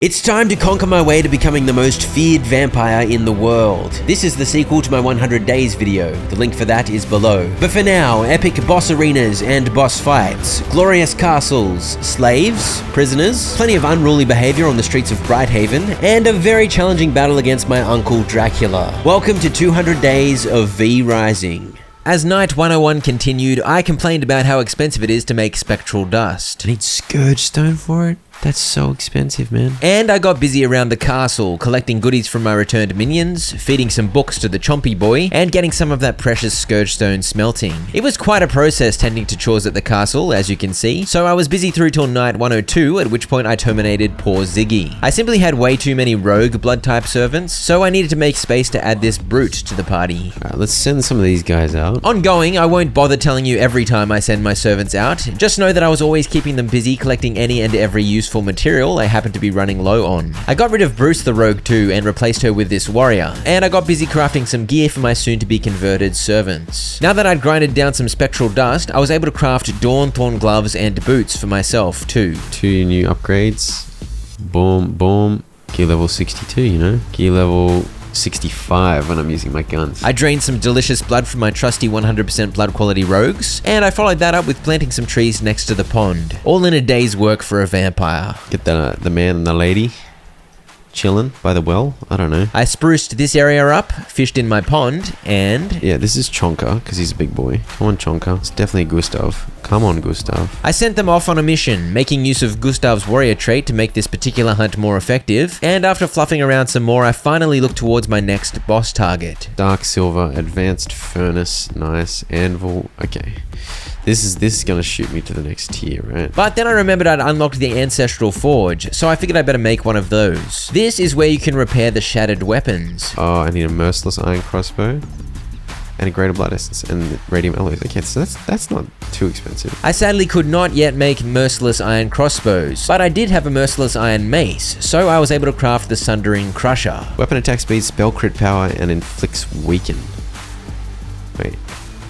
It's time to conquer my way to becoming the most feared vampire in the world. This is the sequel to my 100 days video. The link for that is below. But for now, epic boss arenas and boss fights, glorious castles, slaves, prisoners, plenty of unruly behavior on the streets of Brighthaven, and a very challenging battle against my uncle Dracula. Welcome to 200 days of V Rising. As Night 101 continued, I complained about how expensive it is to make spectral dust. I need Scourge Stone for it? That's so expensive, man. And I got busy around the castle, collecting goodies from my returned minions, feeding some books to the Chompy Boy, and getting some of that precious Scourge Stone smelting. It was quite a process tending to chores at the castle, as you can see, so I was busy through till night 102, at which point I terminated poor Ziggy. I simply had way too many rogue blood-type servants, so I needed to make space to add this brute to the party. Alright, let's send some of these guys out. Ongoing, I won't bother telling you every time I send my servants out, just know that I was always keeping them busy collecting any and every useful material I happen to be running low on. I got rid of Bruce the Rogue too and replaced her with this warrior, and I got busy crafting some gear for my soon-to-be converted servants. Now that I'd grinded down some spectral dust, I was able to craft Dawnthorn gloves and boots for myself too. 2 new upgrades. Boom, boom. Gear level 62, you know? Gear level 65 when I'm using my guns. I drained some delicious blood from my trusty 100% blood quality rogues, and I followed that up with planting some trees next to the pond. All in a day's work for a vampire. Get the man and the lady chilling by the well. I don't know. I spruced this area up, fished in my pond, and... yeah, this is Chonka, because he's a big boy. Come on, Chonka. It's definitely Gustav. Come on, Gustav. I sent them off on a mission, making use of Gustav's warrior trait to make this particular hunt more effective, and after fluffing around some more, I finally looked towards my next boss target. Dark Silver, Advanced Furnace, nice. Anvil, okay. This is gonna shoot me to the next tier, right? But then I remembered I'd unlocked the Ancestral Forge, so I figured I'd better make one of those. This is where you can repair the shattered weapons. Oh, I need a Merciless Iron Crossbow, and a Greater Blood Essence, and Radium Alloys. Okay, so that's not too expensive. I sadly could not yet make Merciless Iron Crossbows, but I did have a Merciless Iron Mace, so I was able to craft the Sundering Crusher. Weapon attack speed, spell crit power, and inflicts weaken. Wait.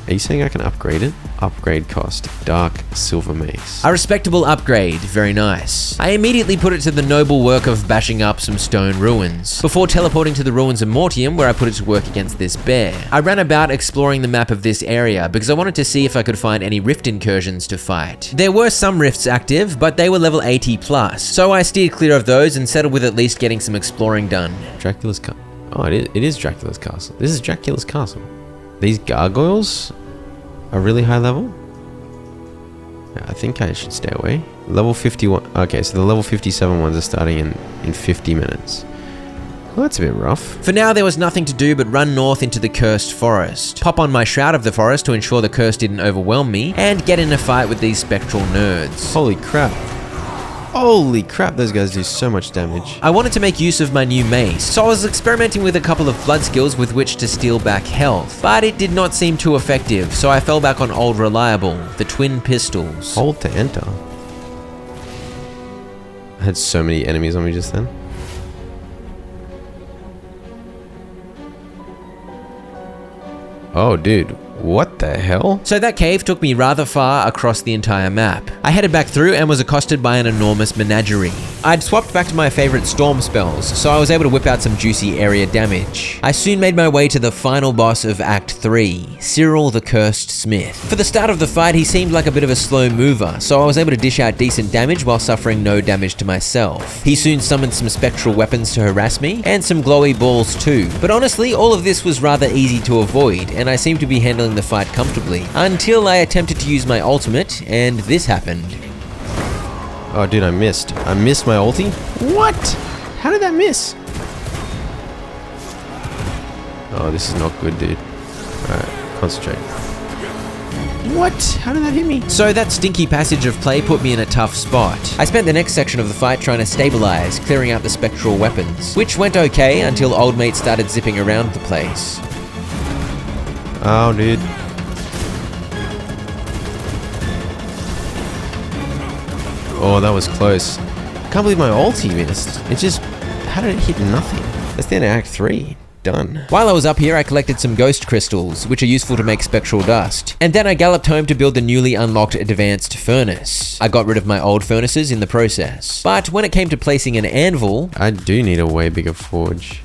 Are you saying I can upgrade it? Upgrade cost, Dark Silver Mace. A respectable upgrade, very nice. I immediately put it to the noble work of bashing up some stone ruins, before teleporting to the ruins of Mortium where I put it to work against this bear. I ran about exploring the map of this area because I wanted to see if I could find any rift incursions to fight. There were some rifts active, but they were level 80 plus, so I steered clear of those and settled with at least getting some exploring done. Dracula's castle. Oh, it is Dracula's castle. This is Dracula's castle. These gargoyles are really high level. I think I should stay away. Level 51. Okay, so the level 57 ones are starting in 50 minutes. Well, that's a bit rough. For now, there was nothing to do but run north into the cursed forest, pop on my Shroud of the Forest to ensure the curse didn't overwhelm me, and get in a fight with these spectral nerds. Holy crap. Holy crap, those guys do so much damage. I wanted to make use of my new mace, so I was experimenting with a couple of blood skills with which to steal back health, but it did not seem too effective, so I fell back on old reliable, the twin pistols. Hold to enter. I had so many enemies on me just then. Oh, dude. What the hell? So that cave took me rather far across the entire map. I headed back through and was accosted by an enormous menagerie. I'd swapped back to my favorite storm spells, so I was able to whip out some juicy area damage. I soon made my way to the final boss of Act 3, Cyril the Cursed Smith. For the start of the fight, he seemed like a bit of a slow mover, so I was able to dish out decent damage while suffering no damage to myself. He soon summoned some spectral weapons to harass me, and some glowy balls too. But honestly, all of this was rather easy to avoid, and I seemed to be handling the fight comfortably, until I attempted to use my ultimate, and this happened. Oh, dude, I missed. I missed my ulti? What? How did that miss? Oh, this is not good, dude. Alright, concentrate. What? How did that hit me? So that stinky passage of play put me in a tough spot. I spent the next section of the fight trying to stabilize, clearing out the spectral weapons, which went okay until old mate started zipping around the place. Oh, dude. Oh, that was close. I can't believe my ulti missed. It just... how did it hit nothing? That's the end of Act 3. done. While I was up here, I collected some ghost crystals, which are useful to make spectral dust. And then I galloped home to build the newly unlocked advanced furnace. I got rid of my old furnaces in the process. But when it came to placing an anvil, I do need a way bigger forge.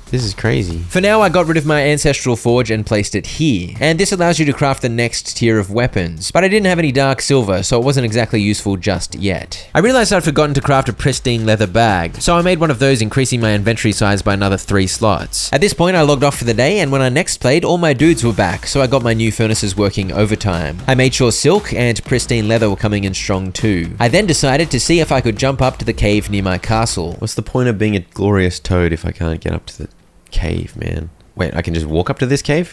This is crazy. For now, I got rid of my ancestral forge and placed it here, and this allows you to craft the next tier of weapons, but I didn't have any dark silver, so it wasn't exactly useful just yet. I realized I'd forgotten to craft a pristine leather bag, so I made one of those, increasing my inventory size by another 3 slots. At this point, I logged off for the day, and when I next played, all my dudes were back, so I got my new furnaces working overtime. I made sure silk and pristine leather were coming in strong too. I then decided to see if I could jump up to the cave near my castle. What's the point of being a glorious toad if I can't get up to the cave, man? Wait, I can just walk up to this cave?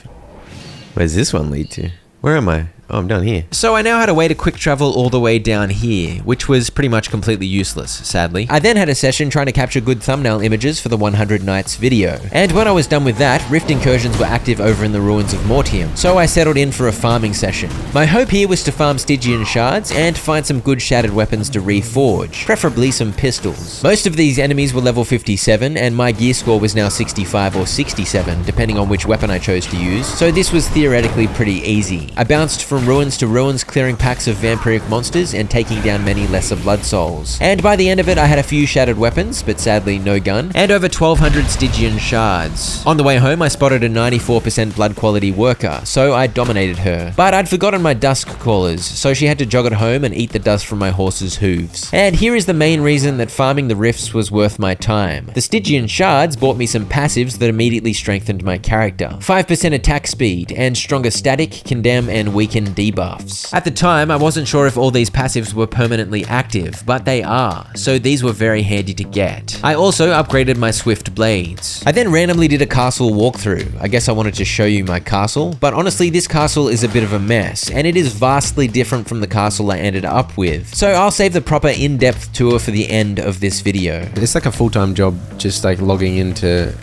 Where does this one lead to? Where am I? Oh, I'm down here. So I now had a way to quick travel all the way down here, which was pretty much completely useless, sadly. I then had a session trying to capture good thumbnail images for the 100 Nights video. And when I was done with that, rift incursions were active over in the ruins of Mortium, so I settled in for a farming session. My hope here was to farm Stygian shards and find some good shattered weapons to reforge, preferably some pistols. Most of these enemies were level 57, and my gear score was now 65 or 67, depending on which weapon I chose to use, so this was theoretically pretty easy. I bounced from ruins to ruins, clearing packs of vampiric monsters and taking down many lesser blood souls. And by the end of it, I had a few shattered weapons, but sadly no gun, and over 1200 Stygian shards. On the way home, I spotted a 94% blood quality worker, so I dominated her. But I'd forgotten my dusk callers, so she had to jog it home and eat the dust from my horse's hooves. And here is the main reason that farming the rifts was worth my time. The Stygian shards bought me some passives that immediately strengthened my character. 5% attack speed, and stronger static, condemn, and weaken debuffs. At the time, I wasn't sure if all these passives were permanently active, but they are, so these were very handy to get. I also upgraded my swift blades. I then randomly did a castle walkthrough. I guess I wanted to show you my castle, but honestly this castle is a bit of a mess, and it is vastly different from the castle I ended up with. So I'll save the proper in-depth tour for the end of this video. It's like a full-time job, just like logging in to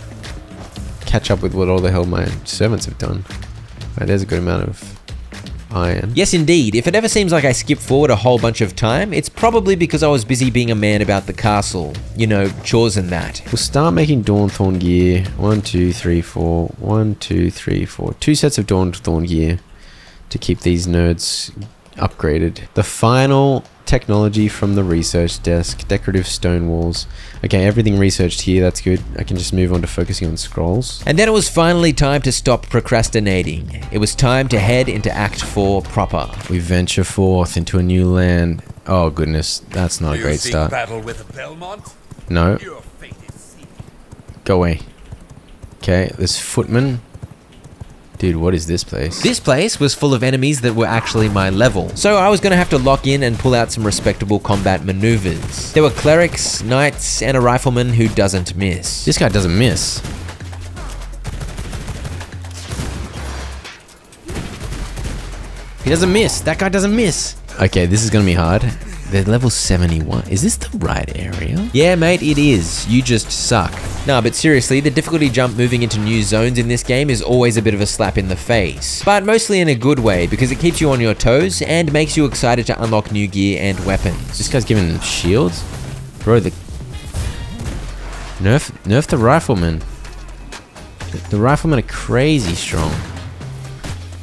catch up with what all the hell my servants have done. Right, there's a good amount of iron. Yes indeed, if it ever seems like I skipped forward a whole bunch of time, it's probably because I was busy being a man about the castle. You know, chores and that. We'll start making Dawnthorn gear. 1, 2, 3, 4. 1, 2, 3, 4. 2 sets of Dawnthorn gear to keep these nerds upgraded. The final technology from the research desk. Decorative stone walls. Okay, everything researched here, that's good. I can just move on to focusing on scrolls. And then it was finally time to stop procrastinating. It was time to head into Act 4 proper. We venture forth into a new land. Oh goodness, that's not a great start. Battle with Belmont? No. Your fate is sealed. Go away. Okay, there's footmen. Dude, what is this place? This place was full of enemies that were actually my level, so I was gonna have to lock in and pull out some respectable combat maneuvers. There were clerics, knights, and a rifleman who doesn't miss. This guy doesn't miss. He doesn't miss. That guy doesn't miss. Okay, this is gonna be hard. They're level 71. Is this the right area? Yeah, mate, it is. You just suck. Nah, but seriously, the difficulty jump moving into new zones in this game is always a bit of a slap in the face. But mostly in a good way, because it keeps you on your toes and makes you excited to unlock new gear and weapons. This guy's giving them shields? Bro, the... Nerf the riflemen. The riflemen are crazy strong.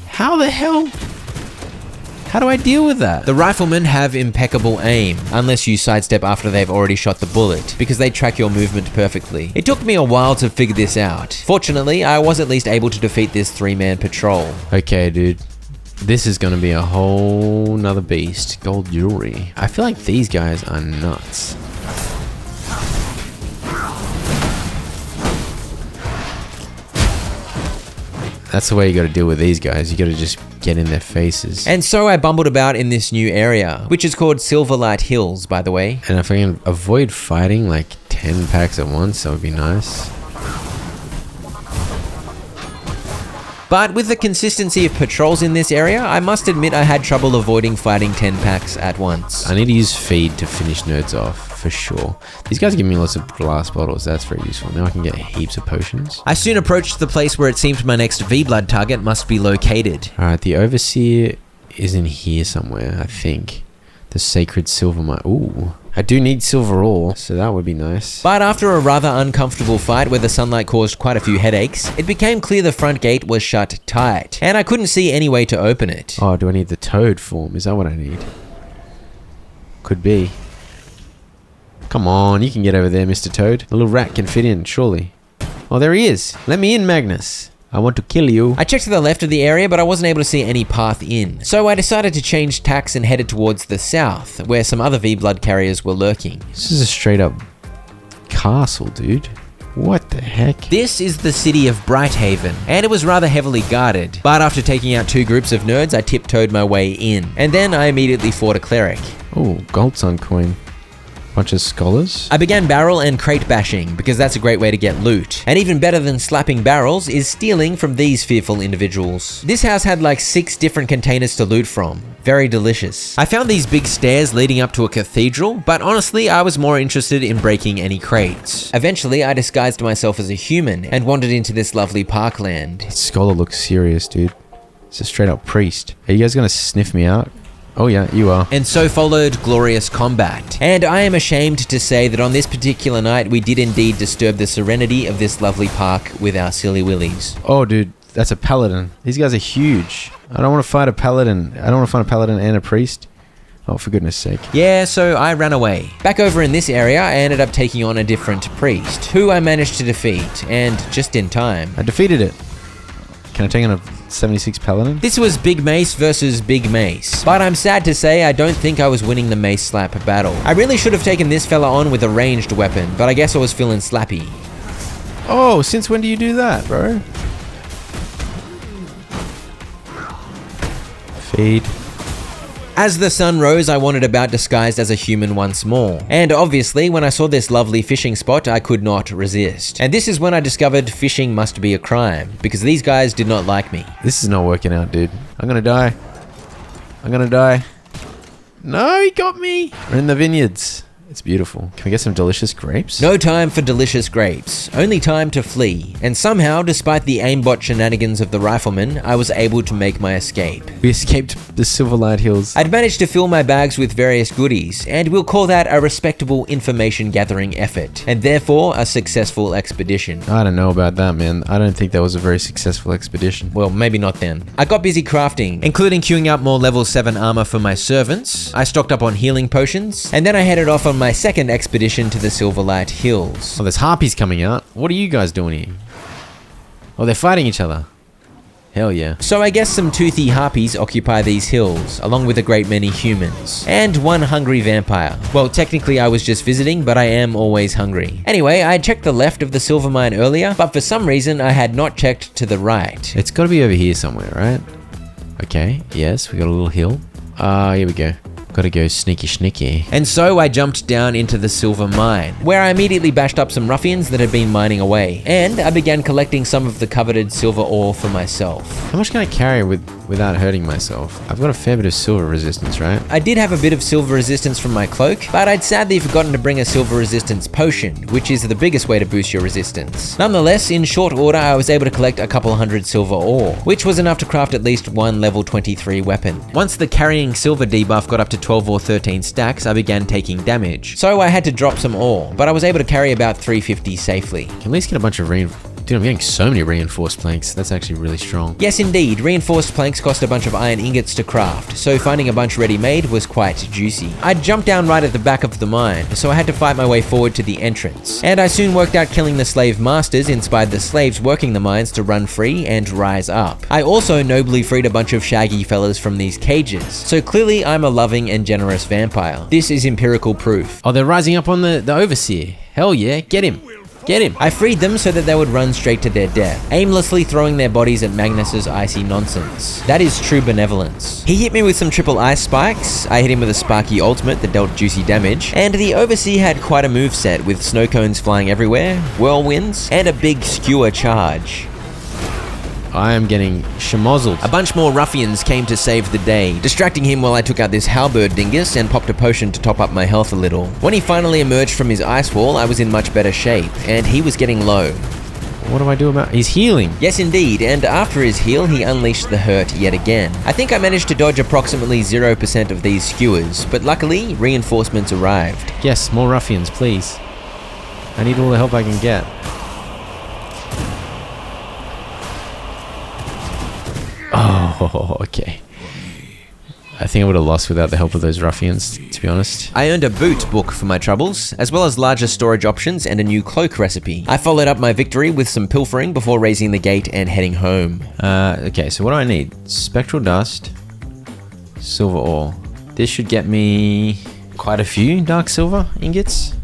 How the hell... How do I deal with that? The riflemen have impeccable aim, unless you sidestep after they've already shot the bullet, because they track your movement perfectly. It took me a while to figure this out. Fortunately, I was at least able to defeat this 3-man patrol. Okay, dude. This is gonna be a whole nother beast. Gold jewelry. I feel like these guys are nuts. That's the way you gotta deal with these guys. You gotta just get in their faces. And so I bumbled about in this new area, which is called Silverlight Hills, by the way. And if I can avoid fighting like 10 packs at once, that would be nice. But with the consistency of patrols in this area, I must admit I had trouble avoiding fighting 10 packs at once. I need to use feed to finish nerds off, for sure. These guys give me lots of glass bottles, that's very useful. Now I can get heaps of potions. I soon approached the place where it seemed my next V-Blood target must be located. Alright, the Overseer is in here somewhere, I think. The Sacred Silver Mine. Ooh. I do need silver ore, so that would be nice. But after a rather uncomfortable fight where the sunlight caused quite a few headaches, it became clear the front gate was shut tight, and I couldn't see any way to open it. Oh, do I need the toad form? Is that what I need? Could be. Come on, you can get over there, Mr. Toad. The little rat can fit in, surely. Oh, there he is. Let me in, Magnus. I want to kill you. I checked to the left of the area, but I wasn't able to see any path in. So I decided to change tacks and headed towards the south, where some other V-Blood carriers were lurking. This is a straight up castle, dude. What the heck? This is the city of Brighthaven, and it was rather heavily guarded. But after taking out 2 groups of nerds, I tiptoed my way in. And then I immediately fought a cleric. Oh, gold sun coin. Bunch of scholars. I began barrel and crate bashing because that's a great way to get loot. And even better than slapping barrels is stealing from these fearful individuals. This house had like 6 different containers to loot from. Very delicious. I found these big stairs leading up to a cathedral, but honestly I was more interested in breaking any crates. Eventually I disguised myself as a human and wandered into this lovely parkland. This scholar looks serious, dude. It's a straight up priest. Are you guys gonna sniff me out? Oh yeah, you are. And so followed glorious combat. And I am ashamed to say that on this particular night, we did indeed disturb the serenity of this lovely park with our silly willies. Oh dude, that's a paladin. These guys are huge. I don't want to fight a paladin. I don't want to fight a paladin and a priest. Oh, for goodness sake. Yeah, so I ran away. Back over in this area, I ended up taking on a different priest, who I managed to defeat, and just in time. I defeated it. Can I take on a 76 paladin? This was Big Mace versus Big Mace, but I'm sad to say I don't think I was winning the mace slap battle. I really should have taken this fella on with a ranged weapon, but I guess I was feeling slappy. Oh, since when do you do that, bro? Feed. As the sun rose, I wandered about disguised as a human once more. And obviously, when I saw this lovely fishing spot, I could not resist. And this is when I discovered fishing must be a crime, because these guys did not like me. This is not working out, dude. I'm gonna die. I'm gonna die. No, he got me. We're in the vineyards. It's beautiful. Can we get some delicious grapes? No time for delicious grapes, only time to flee. And somehow, despite the aimbot shenanigans of the rifleman, I was able to make my escape. We escaped the Silverlight Hills. I'd managed to fill my bags with various goodies, and we'll call that a respectable information gathering effort, and therefore a successful expedition. I don't know about that, man. I don't think that was a very successful expedition. Well, maybe not then. I got busy crafting, including queuing up more level 7 armor for my servants. I stocked up on healing potions, and then I headed off on my second expedition to the Silverlight Hills. Oh, there's harpies coming out. What are you guys doing here? Oh, they're fighting each other. Hell yeah. So I guess some toothy harpies occupy these hills, along with a great many humans. And one hungry vampire. Well, technically I was just visiting, but I am always hungry. Anyway, I checked the left of the silver mine earlier, but for some reason I had not checked to the right. It's gotta be over here somewhere, right? Okay, yes, we got a little hill. Here we go. Gotta go sneaky. And so I jumped down into the silver mine, where I immediately bashed up some ruffians that had been mining away, and I began collecting some of the coveted silver ore for myself. How much can I carry without hurting myself? I've got a fair bit of silver resistance, right? I did have a bit of silver resistance from my cloak, but I'd sadly forgotten to bring a silver resistance potion, which is the biggest way to boost your resistance. Nonetheless, in short order, I was able to collect a couple hundred silver ore, which was enough to craft at least one level 23 weapon. Once the carrying silver debuff got up to 12 or 13 stacks, I began taking damage. So I had to drop some ore, but I was able to carry about 350 safely. Can at least get a bunch of Dude, I'm getting so many reinforced planks. That's actually really strong. Yes, indeed. Reinforced planks cost a bunch of iron ingots to craft, so finding a bunch ready-made was quite juicy. I'd jumped down right at the back of the mine, so I had to fight my way forward to the entrance. And I soon worked out killing the slave masters inspired the slaves working the mines to run free and rise up. I also nobly freed a bunch of shaggy fellas from these cages, so clearly I'm a loving and generous vampire. This is empirical proof. Oh, they're rising up on the overseer. Hell yeah, get him. Get him! I freed them so that they would run straight to their death, aimlessly throwing their bodies at Magnus's icy nonsense. That is true benevolence. He hit me with some triple ice spikes, I hit him with a sparky ultimate that dealt juicy damage, and the overseer had quite a moveset with snow cones flying everywhere, whirlwinds, and a big skewer charge. I am getting schmozzled. A bunch more ruffians came to save the day, distracting him while I took out this halberd dingus and popped a potion to top up my health a little. When he finally emerged from his ice wall, I was in much better shape, and he was getting low. What do I do about... He's healing. Yes, indeed, and after his heal, he unleashed the hurt yet again. I think I managed to dodge approximately 0% of these skewers, but luckily, reinforcements arrived. Yes, more ruffians, please. I need all the help I can get. Oh, okay. I think I would have lost without the help of those ruffians, to be honest. I earned a boot book for my troubles, as well as larger storage options and a new cloak recipe. I followed up my victory with some pilfering before raising the gate and heading home. Okay, so what do I need? Spectral dust, silver ore. This should get me quite a few dark silver ingots.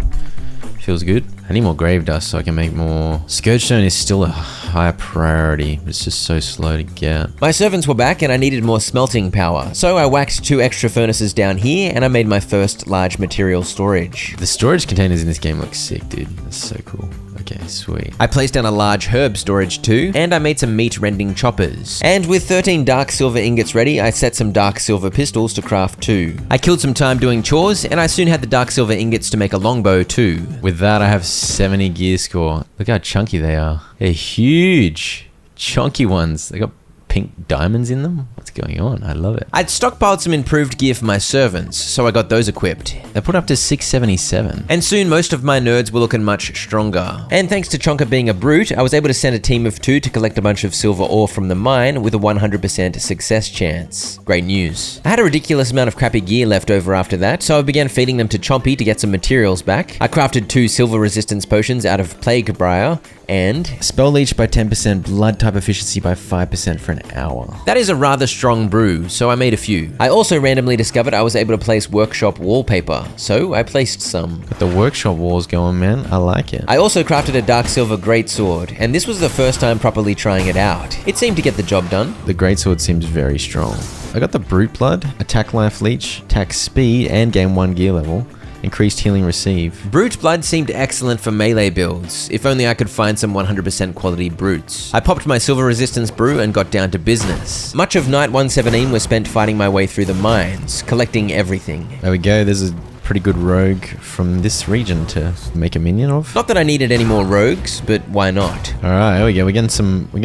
Feels good. I need more grave dust so I can make more. Scourge stone is still a high priority, but it's just so slow to get. My servants were back and I needed more smelting power, so I whacked 2 extra furnaces down here and I made my first large material storage. The storage containers in this game look sick, dude. That's so cool. Okay, sweet. I placed down a large herb storage too, and I made some meat rending choppers. And with 13 dark silver ingots ready, I set some dark silver pistols to craft 2. I killed some time doing chores, and I soon had the dark silver ingots to make a longbow too. With that, I have 70 gear score. Look how chunky they are. They're huge. Chunky ones. They got pink diamonds in them? What's going on? I love it. I'd stockpiled some improved gear for my servants, so I got those equipped. They put up to 677. And soon most of my nerds were looking much stronger. And thanks to Chonka being a brute, I was able to send a team of 2 to collect a bunch of silver ore from the mine with a 100% success chance. Great news. I had a ridiculous amount of crappy gear left over after that, so I began feeding them to Chompy to get some materials back. I crafted 2 silver resistance potions out of plague briar, and spell leech by 10%, blood type efficiency by 5% for an hour. That is a rather strong brew, so I made a few. I also randomly discovered I was able to place workshop wallpaper, so I placed some. Got the workshop walls going, man. I like it. I also crafted a dark silver greatsword, and this was the first time properly trying it out. It seemed to get the job done. The greatsword seems very strong. I got the brute blood, attack life leech, attack speed, and gain 1 gear level. Increased healing receive. Brute blood seemed excellent for melee builds, if only I could find some 100% quality brutes. I popped my silver resistance brew and got down to business. Much of night 117 was spent fighting my way through the mines, collecting everything. There we go, there's a pretty good rogue from this region to make a minion of. Not that I needed any more rogues, but why not? Alright, here we go, we're getting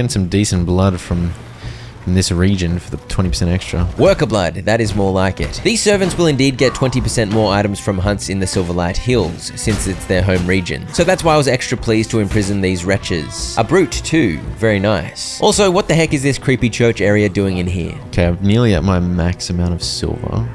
some decent blood from this region for the 20% extra. Worker blood, that is more like it. These servants will indeed get 20% more items from hunts in the Silverlight Hills, since it's their home region. So that's why I was extra pleased to imprison these wretches. A brute too, very nice. Also, what the heck is this creepy church area doing in here? Okay, I'm nearly at my max amount of silver.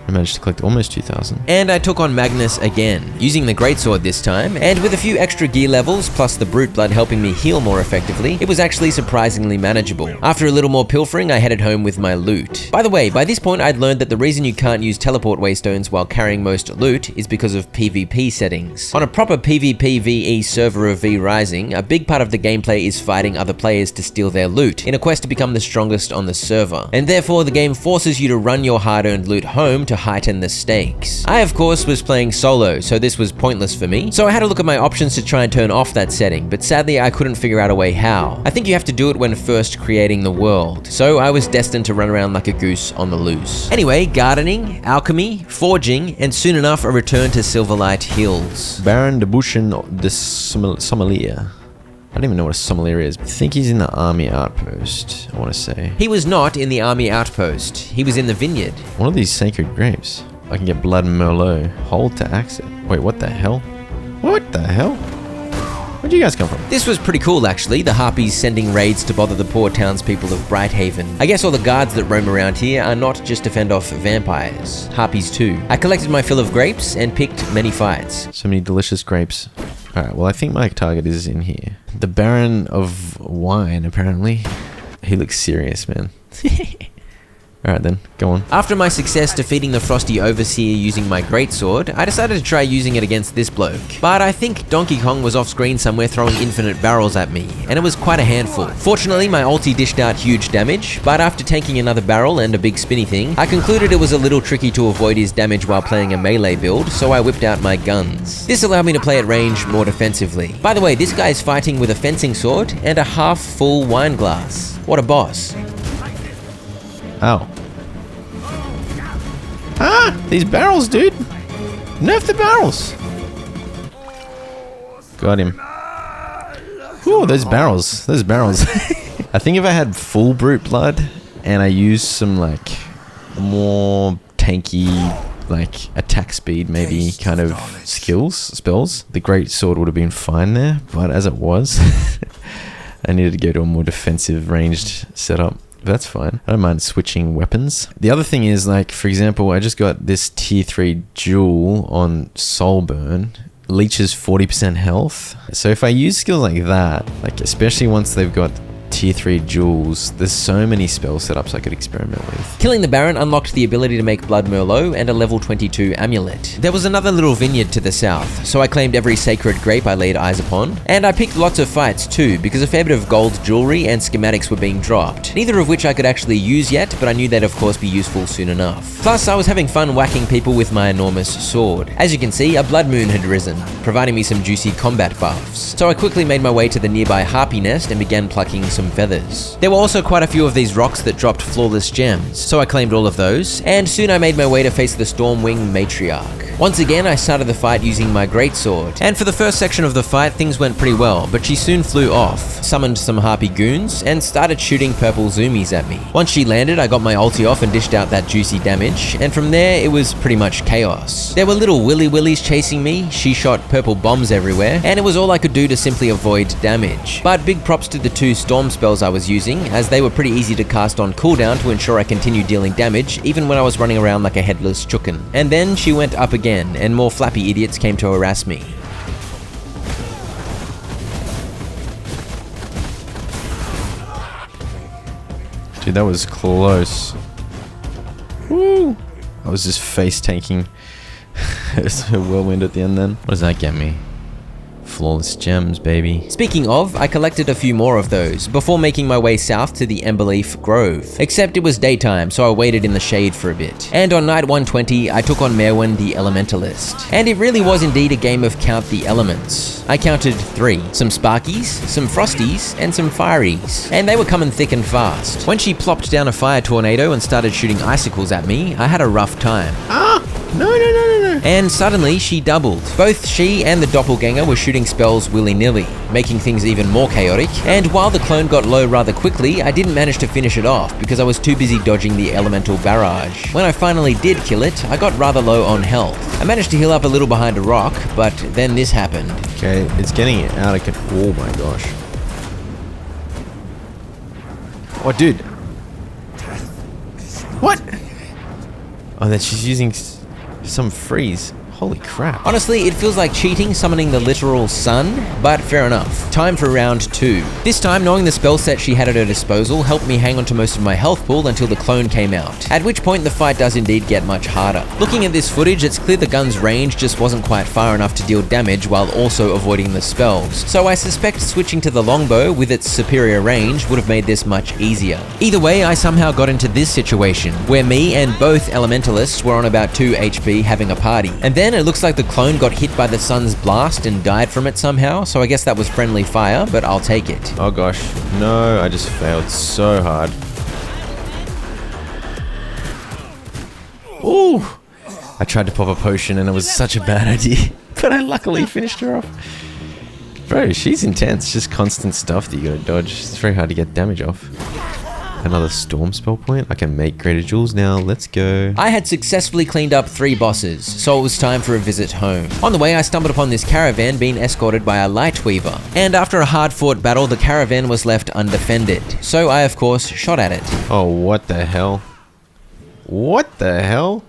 I managed to collect almost 2,000. And I took on Magnus again, using the greatsword this time, and with a few extra gear levels, plus the brute blood helping me heal more effectively, it was actually surprisingly manageable. After a little more pilfering, I headed home with my loot. By the way, by this point I'd learned that the reason you can't use teleport waystones while carrying most loot is because of PvP settings. On a proper PvP VE server of V Rising, a big part of the gameplay is fighting other players to steal their loot, in a quest to become the strongest on the server. And therefore, the game forces you to run your hard-earned loot home to heighten the stakes. I, of course, was playing solo, so this was pointless for me, so I had to look at my options to try and turn off that setting, but sadly I couldn't figure out a way how. I think you have to do it when first creating the world, so I was destined to run around like a goose on the loose. Anyway, gardening, alchemy, forging, and soon enough a return to Silverlight Hills. Baron de Buchen de Sommelier. I don't even know what a sommelier is. I think he's in the army outpost, I want to say. He was not in the army outpost. He was in the vineyard. One of these sacred grapes. I can get blood merlot. Hold to access. Wait, what the hell? What the hell? Where'd you guys come from? This was pretty cool actually, the Harpies sending raids to bother the poor townspeople of Brighthaven. I guess all the guards that roam around here are not just to fend off vampires. Harpies too. I collected my fill of grapes and picked many fights. So many delicious grapes. Alright, well I think my target is in here. The Baron of Wine, apparently. He looks serious, man. Alright then, go on. After my success defeating the Frosty Overseer using my greatsword, I decided to try using it against this bloke. But I think Donkey Kong was off screen somewhere throwing infinite barrels at me, and it was quite a handful. Fortunately, my ulti dished out huge damage, but after tanking another barrel and a big spinny thing, I concluded it was a little tricky to avoid his damage while playing a melee build, so I whipped out my guns. This allowed me to play at range more defensively. By the way, this guy is fighting with a fencing sword and a half-full wine glass. What a boss. Ow. Ah! These barrels, dude! Nerf the barrels! Got him. Ooh, those barrels. Those barrels. I think if I had full brute blood and I used some like more tanky like attack speed maybe kind of spells, the great sword would have been fine there, but as it was I needed to go to a more defensive ranged setup. That's fine. I don't mind switching weapons. The other thing is, like, for example, I just got this tier 3 jewel on Soulburn. Leeches 40% health. So if I use skills like that, like especially once they've got tier 3 jewels, there's so many spell setups I could experiment with. Killing the Baron unlocked the ability to make Blood Merlot and a level 22 amulet. There was another little vineyard to the south, so I claimed every sacred grape I laid eyes upon. And I picked lots of fights too, because a fair bit of gold jewelry and schematics were being dropped, neither of which I could actually use yet, but I knew they'd of course be useful soon enough. Plus, I was having fun whacking people with my enormous sword. As you can see, a blood moon had risen, providing me some juicy combat buffs. So I quickly made my way to the nearby harpy nest and began plucking some feathers. There were also quite a few of these rocks that dropped flawless gems, so I claimed all of those, and soon I made my way to face the Stormwing Matriarch. Once again, I started the fight using my greatsword, and for the first section of the fight, things went pretty well, but she soon flew off, summoned some harpy goons, and started shooting purple zoomies at me. Once she landed, I got my ulti off and dished out that juicy damage, and from there, it was pretty much chaos. There were little willies chasing me, she shot purple bombs everywhere, and it was all I could do to simply avoid damage. But big props to the 2 storm spells I was using, as they were pretty easy to cast on cooldown to ensure I continued dealing damage, even when I was running around like a headless chicken. And then she went up again, and more flappy idiots came to harass me. Dude, that was close. Woo! I was just face tanking. It's a whirlwind at the end then. What does that get me? Flawless gems, baby. Speaking of, I collected a few more of those before making my way south to the Emberleaf Grove. Except it was daytime, so I waited in the shade for a bit. And on night 120, I took on Merwin the Elementalist. And it really was indeed a game of count the elements. I counted 3. Some Sparkies, some Frosties, and some Firies. And they were coming thick and fast. When she plopped down a fire tornado and started shooting icicles at me, I had a rough time. No. And suddenly, she doubled. Both she and the doppelganger were shooting spells willy-nilly, making things even more chaotic. And while the clone got low rather quickly, I didn't manage to finish it off because I was too busy dodging the elemental barrage. When I finally did kill it, I got rather low on health. I managed to heal up a little behind a rock, but then this happened. Okay, it's getting out of control. Oh my gosh. Oh, dude. What? Oh, that she's using some freeze. Holy crap. Honestly, it feels like cheating summoning the literal sun, but fair enough. Time for round 2. This time, knowing the spell set she had at her disposal helped me hang on to most of my health pool until the clone came out, at which point the fight does indeed get much harder. Looking at this footage, it's clear the gun's range just wasn't quite far enough to deal damage while also avoiding the spells, so I suspect switching to the longbow with its superior range would have made this much easier. Either way, I somehow got into this situation, where me and both elementalists were on about 2 HP having a party, and then it looks like the clone got hit by the sun's blast and died from it somehow, so I guess that was friendly fire, but I'll take it. Oh gosh. No, I just failed so hard. Ooh! I tried to pop a potion and it was such a bad idea, but I luckily finished her off. Bro, she's intense. Just constant stuff that you gotta dodge. It's very hard to get damage off. Another storm spell point. I can make greater jewels now. Let's go. I had successfully cleaned up 3 bosses, so it was time for a visit home. On the way, I stumbled upon this caravan being escorted by a Lightweaver, and after a hard-fought battle, the caravan was left undefended. So I, of course, shot at it. Oh, what the hell? What the hell?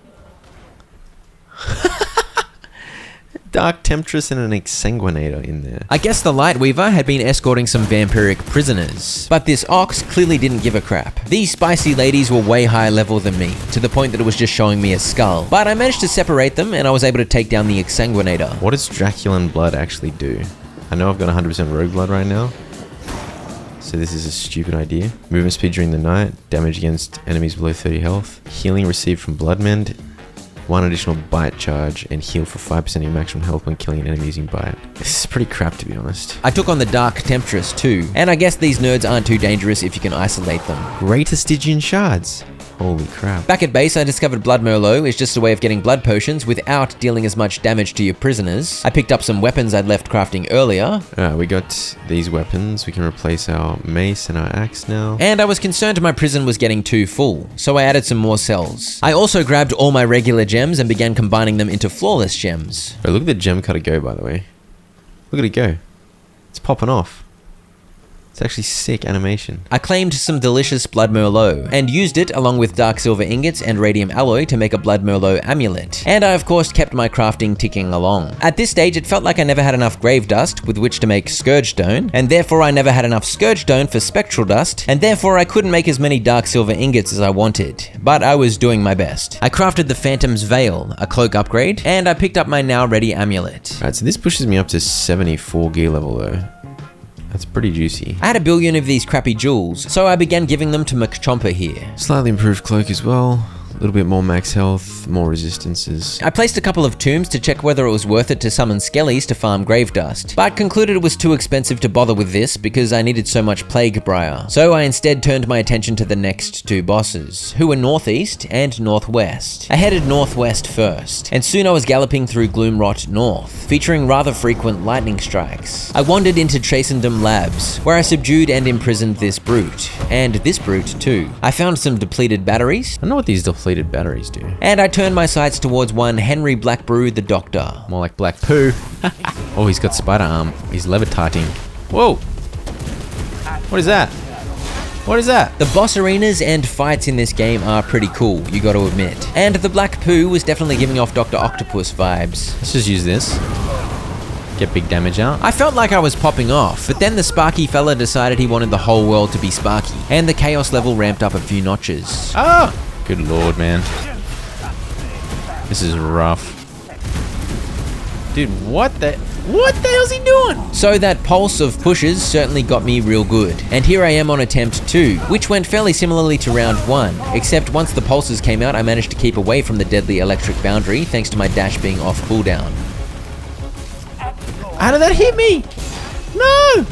Dark Temptress and an Exsanguinator in there. I guess the Lightweaver had been escorting some vampiric prisoners, but this ox clearly didn't give a crap. These spicy ladies were way higher level than me, to the point that it was just showing me a skull. But I managed to separate them and I was able to take down the Exsanguinator. What does Draculan blood actually do? I know I've got 100% rogue blood right now, so this is a stupid idea. Movement speed during the night, damage against enemies below 30 health, healing received from Bloodmend, 1 additional bite charge, and heal for 5% of your maximum health when killing an enemy using bite. This is pretty crap, to be honest. I took on the Dark Temptress too, and I guess these nerds aren't too dangerous if you can isolate them. Greater Stygian shards. Holy crap. Back at base, I discovered Blood Merlot is just a way of getting blood potions without dealing as much damage to your prisoners. I picked up some weapons I'd left crafting earlier. We got these weapons. We can replace our mace and our axe now. And I was concerned my prison was getting too full, so I added some more cells. I also grabbed all my regular gems and began combining them into flawless gems. Bro, look at the gem cutter go, by the way. Look at it go. It's popping off. It's actually sick animation. I claimed some delicious Blood Merlot and used it along with dark silver ingots and radium alloy to make a Blood Merlot amulet. And I of course kept my crafting ticking along. At this stage it felt like I never had enough grave dust with which to make scourge stone, and therefore I never had enough scourge stone for spectral dust, and therefore I couldn't make as many dark silver ingots as I wanted. But I was doing my best. I crafted the Phantom's Veil, a cloak upgrade, and I picked up my now ready amulet. Alright, so this pushes me up to 74 gear level though. That's pretty juicy. I had a billion of these crappy jewels, so I began giving them to McChomper here. Slightly improved cloak as well. A little bit more max health, more resistances. I placed a couple of tombs to check whether it was worth it to summon skellies to farm grave dust, but concluded it was too expensive to bother with this because I needed so much plague briar. So I instead turned my attention to the next two bosses, who were northeast and northwest. I headed northwest first, and soon I was galloping through Gloomrot North, featuring rather frequent lightning strikes. I wandered into Chasendom Labs, where I subdued and imprisoned this brute, and this brute too. I found some depleted batteries. I don't know what these depleted batteries do. And I turned my sights towards one Henry Blackbrew the Doctor. More like black poo. Oh, he's got spider arm. He's levitating. Whoa! What is that? What is that? The boss arenas and fights in this game are pretty cool, you gotta admit. And the Black Poo was definitely giving off Dr. Octopus vibes. Let's just use this. Get big damage out. I felt like I was popping off, but then the Sparky fella decided he wanted the whole world to be Sparky, and the chaos level ramped up a few notches. Ah! Good lord, man. This is rough. Dude, what the hell's he doing? So that pulse of pushes certainly got me real good. And here I am on attempt 2, which went fairly similarly to round 1, except once the pulses came out I managed to keep away from the deadly electric boundary thanks to my dash being off cooldown. How did that hit me? No!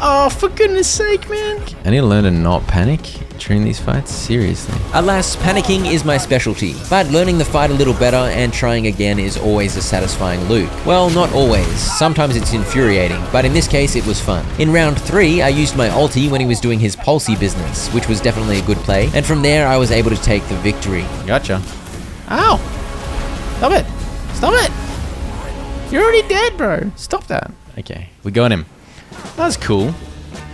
Oh, for goodness sake, man. I need to learn to not panic during these fights, seriously. Alas, panicking is my specialty, but learning the fight a little better and trying again is always a satisfying loop. Well, not always. Sometimes it's infuriating, but in this case it was fun. In round 3, I used my ulti when he was doing his pulsey business, which was definitely a good play, and from there I was able to take the victory. Gotcha. Ow! Stop it! Stop it! You're already dead, bro. Stop that. Okay, we got him. That was cool.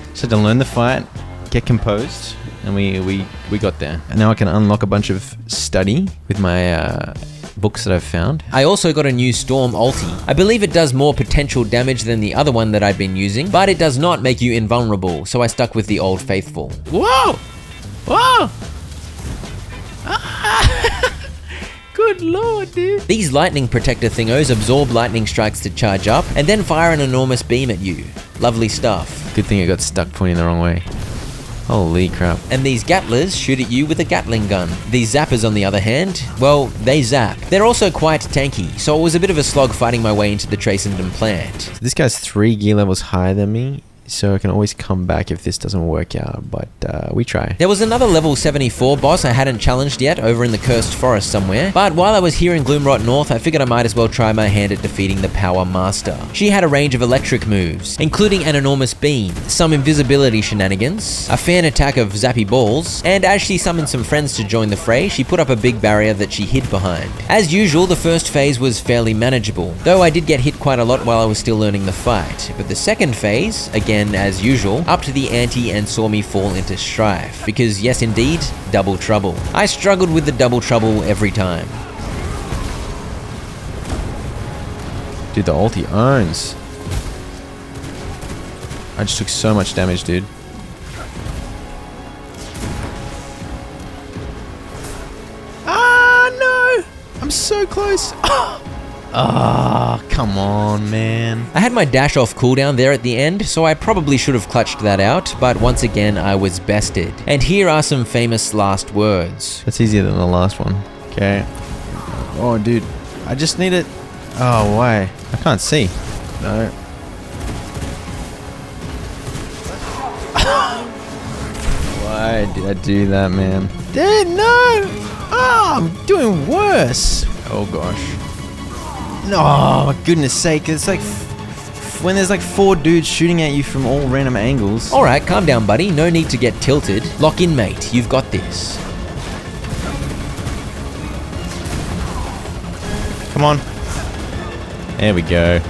Just had to learn the fight, get composed, and we got there. And now I can unlock a bunch of study with my books that I've found. I also got a new Storm ulti. I believe it does more potential damage than the other one that I'd been using, but it does not make you invulnerable, so I stuck with the Old Faithful. Whoa! Whoa! Good lord, dude. These lightning protector thingos absorb lightning strikes to charge up, and then fire an enormous beam at you. Lovely stuff. Good thing I got stuck pointing the wrong way. Holy crap. And these Gattlers shoot at you with a Gatling gun. These Zappers, on the other hand, well, they zap. They're also quite tanky, so it was a bit of a slog fighting my way into the Tracendom plant. So this guy's 3 gear levels higher than me, so I can always come back if this doesn't work out, but we try. There was another level 74 boss I hadn't challenged yet over in the Cursed Forest somewhere, but while I was here in Gloomrot North, I figured I might as well try my hand at defeating the Power Master. She had a range of electric moves, including an enormous beam, some invisibility shenanigans, a fan attack of zappy balls, and as she summoned some friends to join the fray, she put up a big barrier that she hid behind. As usual, the first phase was fairly manageable, though I did get hit quite a lot while I was still learning the fight, but the second phase, again as usual, upped the ante and saw me fall into strife, because yes indeed, double trouble. I struggled with the double trouble every time. Dude, the ulti owns. I just took so much damage, dude. Ah, no! I'm so close. Ah, come on, man. I had my dash off cooldown there at the end, so I probably should have clutched that out, but once again I was bested. And here are some famous last words. That's easier than the last one. Okay. Oh, dude. I just need it. Oh, why? I can't see. No. Why did I do that, man? Dude, no! Oh, I'm doing worse. Oh, gosh. No, my goodness sake. It's like when there's like 4 dudes shooting at you from all random angles. Alright, calm down, buddy. No need to get tilted. Lock in, mate. You've got this. Come on. There we go.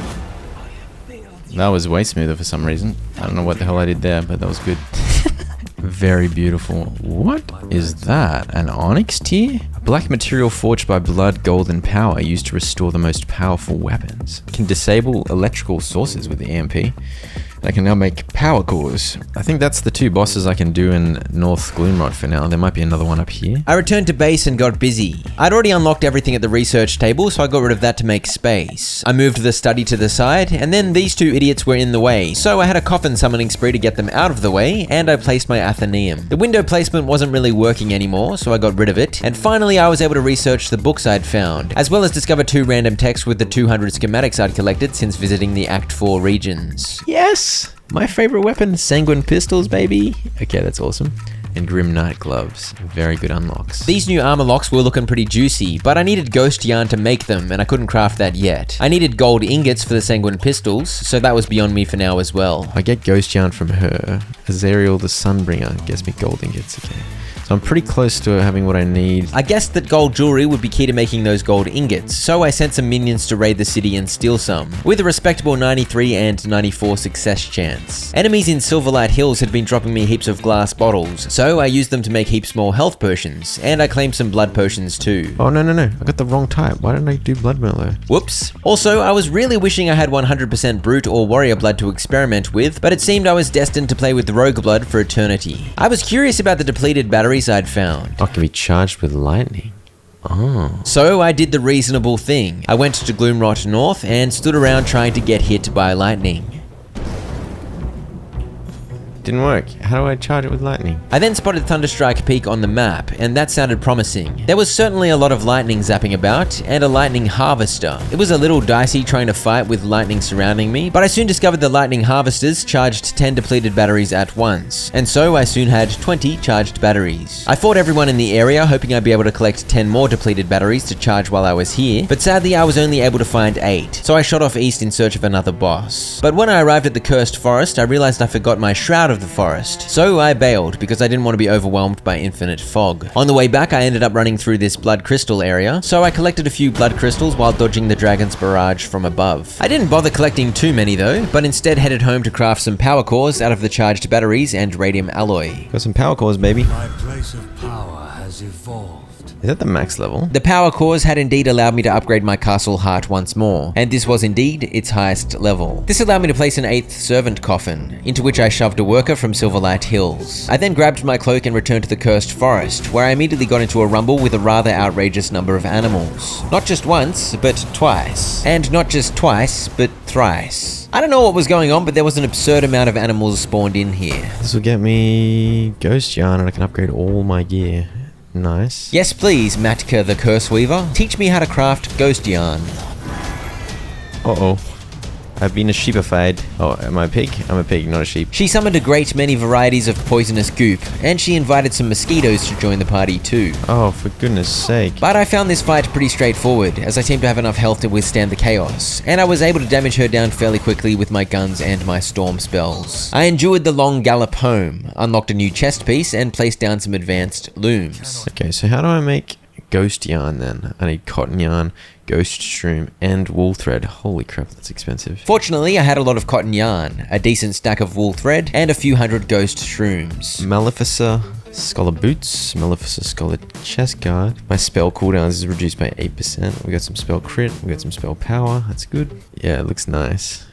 That was way smoother for some reason. I don't know what the hell I did there, but that was good. Very beautiful. What is that? An onyx tier? A black material forged by blood, gold, and power used to restore the most powerful weapons. Can disable electrical sources with the EMP. I can now make power cores. I think that's the 2 bosses I can do in North Gloomrod for now. There might be another one up here. I returned to base and got busy. I'd already unlocked everything at the research table, so I got rid of that to make space. I moved the study to the side, and then these 2 idiots were in the way, so I had a coffin summoning spree to get them out of the way, and I placed my Athenaeum. The window placement wasn't really working anymore, so I got rid of it, and finally I was able to research the books I'd found, as well as discover 2 random texts with the 200 schematics I'd collected since visiting the Act 4 regions. Yes! My favorite weapon, Sanguine Pistols, baby. Okay, that's awesome. And Grim Knight Gloves. Very good unlocks. These new armor locks were looking pretty juicy, but I needed ghost yarn to make them, and I couldn't craft that yet. I needed gold ingots for the Sanguine Pistols, so that was beyond me for now as well. I get ghost yarn from her. Azariel the Sunbringer gets me gold ingots, okay. So I'm pretty close to having what I need. I guessed that gold jewelry would be key to making those gold ingots, so I sent some minions to raid the city and steal some, with a respectable 93 and 94 success chance. Enemies in Silverlight Hills had been dropping me heaps of glass bottles, so I used them to make heaps more health potions, and I claimed some blood potions too. Oh, no. I got the wrong type. Why didn't I do blood mellow? Whoops. Also, I was really wishing I had 100% brute or warrior blood to experiment with, but it seemed I was destined to play with rogue blood for eternity. I was curious about the depleted batteries I'd found. Oh, can be charged with lightning. Oh. So I did the reasonable thing. I went to Gloomrot North and stood around trying to get hit by lightning. Didn't work. How do I charge it with lightning? I then spotted Thunderstrike Peak on the map, and that sounded promising. There was certainly a lot of lightning zapping about, and a lightning harvester. It was a little dicey trying to fight with lightning surrounding me, but I soon discovered the lightning harvesters charged 10 depleted batteries at once, and so I soon had 20 charged batteries. I fought everyone in the area, hoping I'd be able to collect 10 more depleted batteries to charge while I was here, but sadly I was only able to find 8, so I shot off east in search of another boss. But when I arrived at the Cursed Forest, I realized I forgot my Shroud of the Forest, so I bailed because I didn't want to be overwhelmed by infinite fog. On the way back, I ended up running through this blood crystal area, so I collected a few blood crystals while dodging the dragon's barrage from above. I didn't bother collecting too many though, but instead headed home to craft some power cores out of the charged batteries and radium alloy. Got some power cores, baby. My place of power has evolved. Is that the max level? The power cores had indeed allowed me to upgrade my castle heart once more, and this was indeed its highest level. This allowed me to place an 8th servant coffin, into which I shoved a worker from Silverlight Hills. I then grabbed my cloak and returned to the Cursed Forest, where I immediately got into a rumble with a rather outrageous number of animals. Not just once, but twice. And not just twice, but thrice. I don't know what was going on, but there was an absurd amount of animals spawned in here. This will get me ghost yarn and I can upgrade all my gear. Nice. Yes please, Matka the Curse Weaver. Teach me how to craft ghost yarn. Uh-oh. I've been a sheepified. Oh, am I a pig? I'm a pig, not a sheep. She summoned a great many varieties of poisonous goop, and she invited some mosquitoes to join the party too. Oh, for goodness sake. But I found this fight pretty straightforward, as I seemed to have enough health to withstand the chaos, and I was able to damage her down fairly quickly with my guns and my storm spells. I endured the long gallop home, unlocked a new chest piece, and placed down some advanced looms. Okay, so how do I make ghost yarn then? I need cotton yarn, ghost shroom, and wool thread. Holy crap, that's expensive. Fortunately, I had a lot of cotton yarn, a decent stack of wool thread, and a few hundred ghost shrooms. Malefica Scholar Boots, Malefica Scholar Chest Guard. My spell cooldowns is reduced by 8%. We got some spell crit, we got some spell power. That's good. Yeah, it looks nice.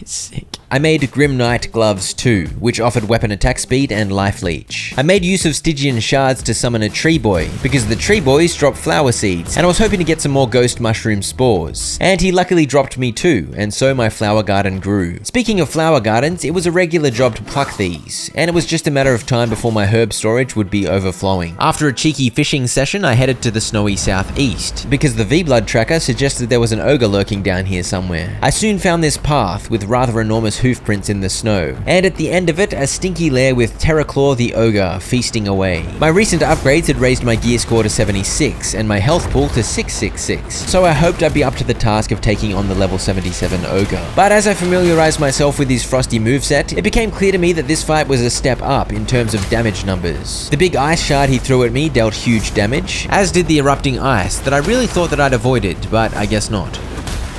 Sick. I made Grim Knight gloves too, which offered weapon attack speed and life leech. I made use of Stygian shards to summon a tree boy, because the tree boys drop flower seeds, and I was hoping to get some more ghost mushroom spores. And he luckily dropped me too, and so my flower garden grew. Speaking of flower gardens, it was a regular job to pluck these, and it was just a matter of time before my herb storage would be overflowing. After a cheeky fishing session, I headed to the snowy southeast, because the V-Blood tracker suggested there was an ogre lurking down here somewhere. I soon found this path with rather enormous Simba's hoof prints in the snow, and at the end of it, a stinky lair with Terraclaw the Ogre feasting away. My recent upgrades had raised my gear score to 76 and my health pool to 666, so I hoped I'd be up to the task of taking on the level 77 Ogre. But as I familiarized myself with his frosty moveset, it became clear to me that this fight was a step up in terms of damage numbers. The big ice shard he threw at me dealt huge damage, as did the erupting ice that I really thought that I'd avoided, but I guess not.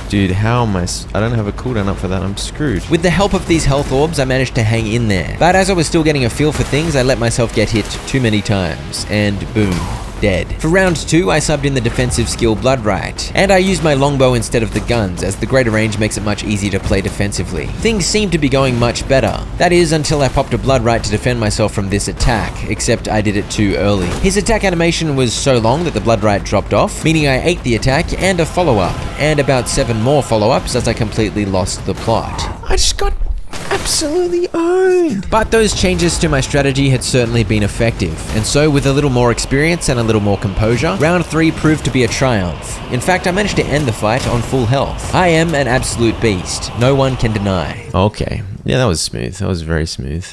Dude, how am I don't have a cooldown up for that, I'm screwed. With the help of these health orbs, I managed to hang in there. But as I was still getting a feel for things, I let myself get hit too many times, and boom. Dead. For round 2, I subbed in the defensive skill Bloodright, and I used my longbow instead of the guns, as the greater range makes it much easier to play defensively. Things seemed to be going much better. That is, until I popped a Bloodright to defend myself from this attack, except I did it too early. His attack animation was so long that the Bloodright dropped off, meaning I ate the attack and a follow-up, and about 7 more follow-ups as I completely lost the plot. I just got absolutely owned. But those changes to my strategy had certainly been effective, and so with a little more experience and a little more composure, round 3 proved to be a triumph. In fact, I managed to end the fight on full health. I am an absolute beast, no one can deny. Okay, yeah, that was smooth. That was very smooth.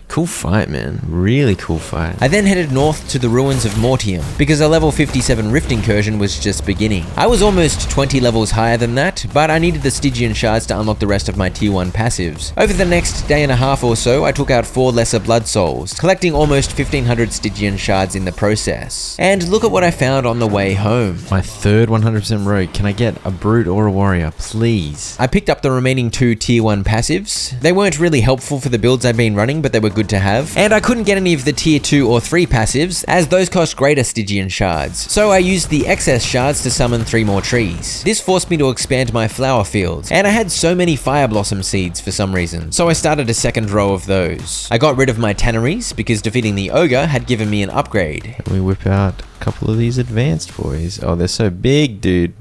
Cool fight, man. Really cool fight. I then headed north to the ruins of Mortium, because a level 57 Rift incursion was just beginning. I was almost 20 levels higher than that, but I needed the Stygian shards to unlock the rest of my tier 1 passives. Over the next day and a half or so, I took out 4 lesser blood souls, collecting almost 1500 Stygian shards in the process. And look at what I found on the way home. My third 100% rogue. Can I get a brute or a warrior, please? I picked up the remaining 2 tier 1 passives. They weren't really helpful for the builds I'd been running, but they were good to have. And I couldn't get any of the tier 2 or 3 passives, as those cost greater Stygian shards. So I used the excess shards to summon 3 more trees. This forced me to expand my flower fields, and I had so many fire blossom seeds for some reason, so I started a second row of those. I got rid of my tanneries, because defeating the ogre had given me an upgrade. Can we whip out a couple of these advanced boys? Oh, they're so big, dude.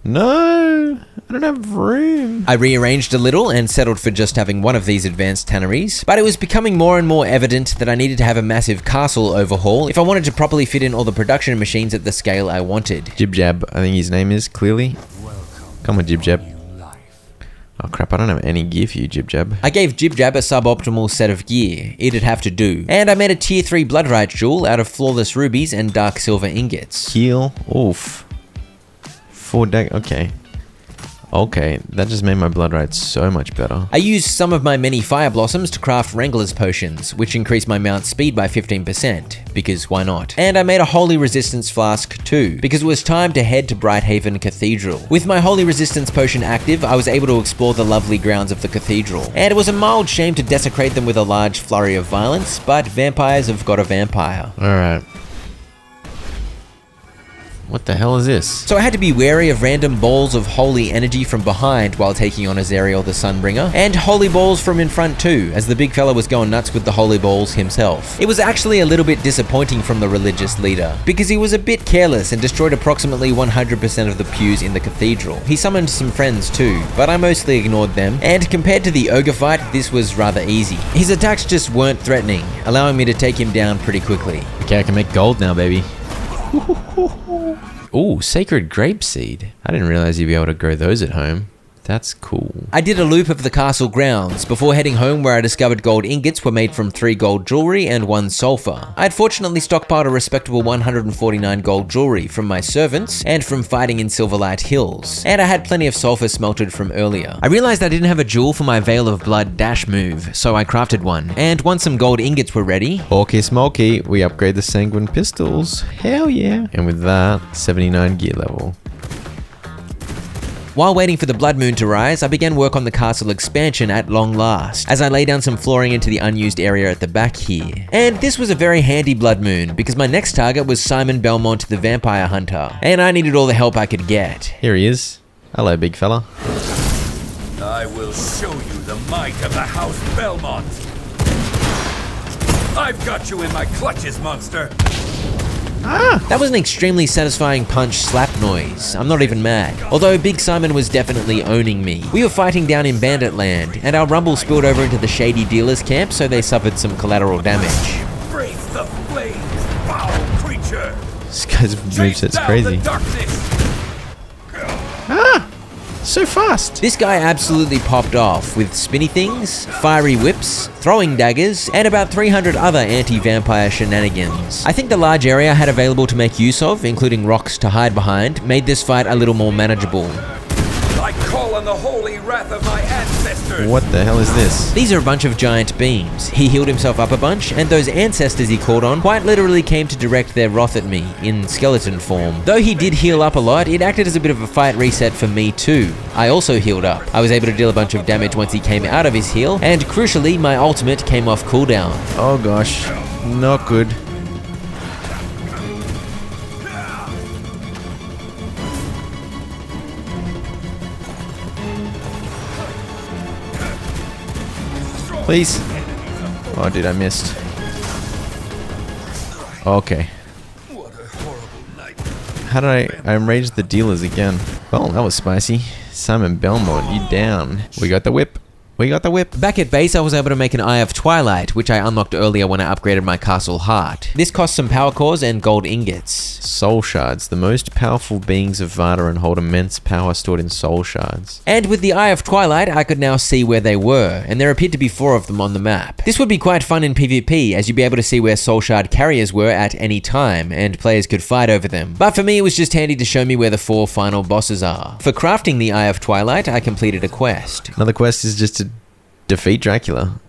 No, I don't have room. I rearranged a little and settled for just having one of these advanced tanneries, but it was becoming more and more evident that I needed to have a massive castle overhaul if I wanted to properly fit in all the production machines at the scale I wanted. Jib Jab, I think his name is, clearly. Come on, Jib Jab. Oh crap, I don't have any gear for you, Jib Jab. I gave Jib Jab a suboptimal set of gear. It'd have to do. And I made a tier 3 Bloodright jewel out of flawless rubies and dark silver ingots. Heal, oof. 4 deck, okay. Okay, that just made my Bloodright so much better. I used some of my many fire blossoms to craft Wrangler's potions, which increased my mount speed by 15%, because why not? And I made a Holy Resistance flask too, because it was time to head to Brighthaven Cathedral. With my Holy Resistance potion active, I was able to explore the lovely grounds of the cathedral, and it was a mild shame to desecrate them with a large flurry of violence, but vampires have got a vampire. Alright. What the hell is this? So I had to be wary of random balls of holy energy from behind while taking on Azariel the Sunbringer, and holy balls from in front too, as the big fella was going nuts with the holy balls himself. It was actually a little bit disappointing from the religious leader, because he was a bit careless and destroyed approximately 100% of the pews in the cathedral. He summoned some friends too, but I mostly ignored them, and compared to the ogre fight, this was rather easy. His attacks just weren't threatening, allowing me to take him down pretty quickly. Okay, I can make gold now, baby. Ooh, sacred grape seed. I didn't realize you'd be able to grow those at home. That's cool. I did a loop of the castle grounds before heading home, where I discovered gold ingots were made from 3 gold jewelry and 1 sulfur. I had fortunately stockpiled a respectable 149 gold jewelry from my servants and from fighting in Silverlight Hills, and I had plenty of sulfur smelted from earlier. I realized I didn't have a jewel for my Veil of Blood dash move, so I crafted one, and once some gold ingots were ready, Hawky Smoky, we upgrade the Sanguine pistols. Hell yeah. And with that, 79 gear level. while waiting for the blood moon to rise, I began work on the castle expansion at long last, as I lay down some flooring into the unused area at the back here. And this was a very handy blood moon, because my next target was Simon Belmont the Vampire Hunter, and I needed all the help I could get. Here he is. Hello, big fella. I will show you the might of the House Belmont. I've got you in my clutches, monster. That was an extremely satisfying punch slap noise. I'm not even mad. Although Big Simon was definitely owning me. We were fighting down in Bandit Land, and our rumble spilled over into the Shady Dealers camp, so they suffered some collateral damage. Brace the flames, foul creature. This guy's moveset's crazy. So fast. This guy absolutely popped off with spinny things, fiery whips, throwing daggers, and about 300 other anti-vampire shenanigans. I think the large area I had available to make use of, including rocks to hide behind, made this fight a little more manageable. I call on the holy wrath of my ancestors. What the hell is this? These are a bunch of giant beams. He healed himself up a bunch, and those ancestors he called on quite literally came to direct their wrath at me, in skeleton form. Though he did heal up a lot, it acted as a bit of a fight reset for me too. I also healed up. I was able to deal a bunch of damage once he came out of his heal, and crucially, my ultimate came off cooldown. Oh gosh, not good. Please. Oh, dude, I missed. Okay. What a horrible night. How did I enraged the dealers again? Well, that was spicy. Simon Belmont, you down. We got the whip. We got the whip. Back at base, I was able to make an Eye of Twilight, which I unlocked earlier when I upgraded my castle heart. This cost some power cores and gold ingots. Soul shards. The most powerful beings of Vada and hold immense power stored in soul shards. And with the Eye of Twilight, I could now see where they were, and there appeared to be 4 of them on the map. This would be quite fun in PvP, as you'd be able to see where soul shard carriers were at any time, and players could fight over them. But for me, it was just handy to show me where the 4 final bosses are. For crafting the Eye of Twilight, I completed a quest. Another quest is just to defeat Dracula.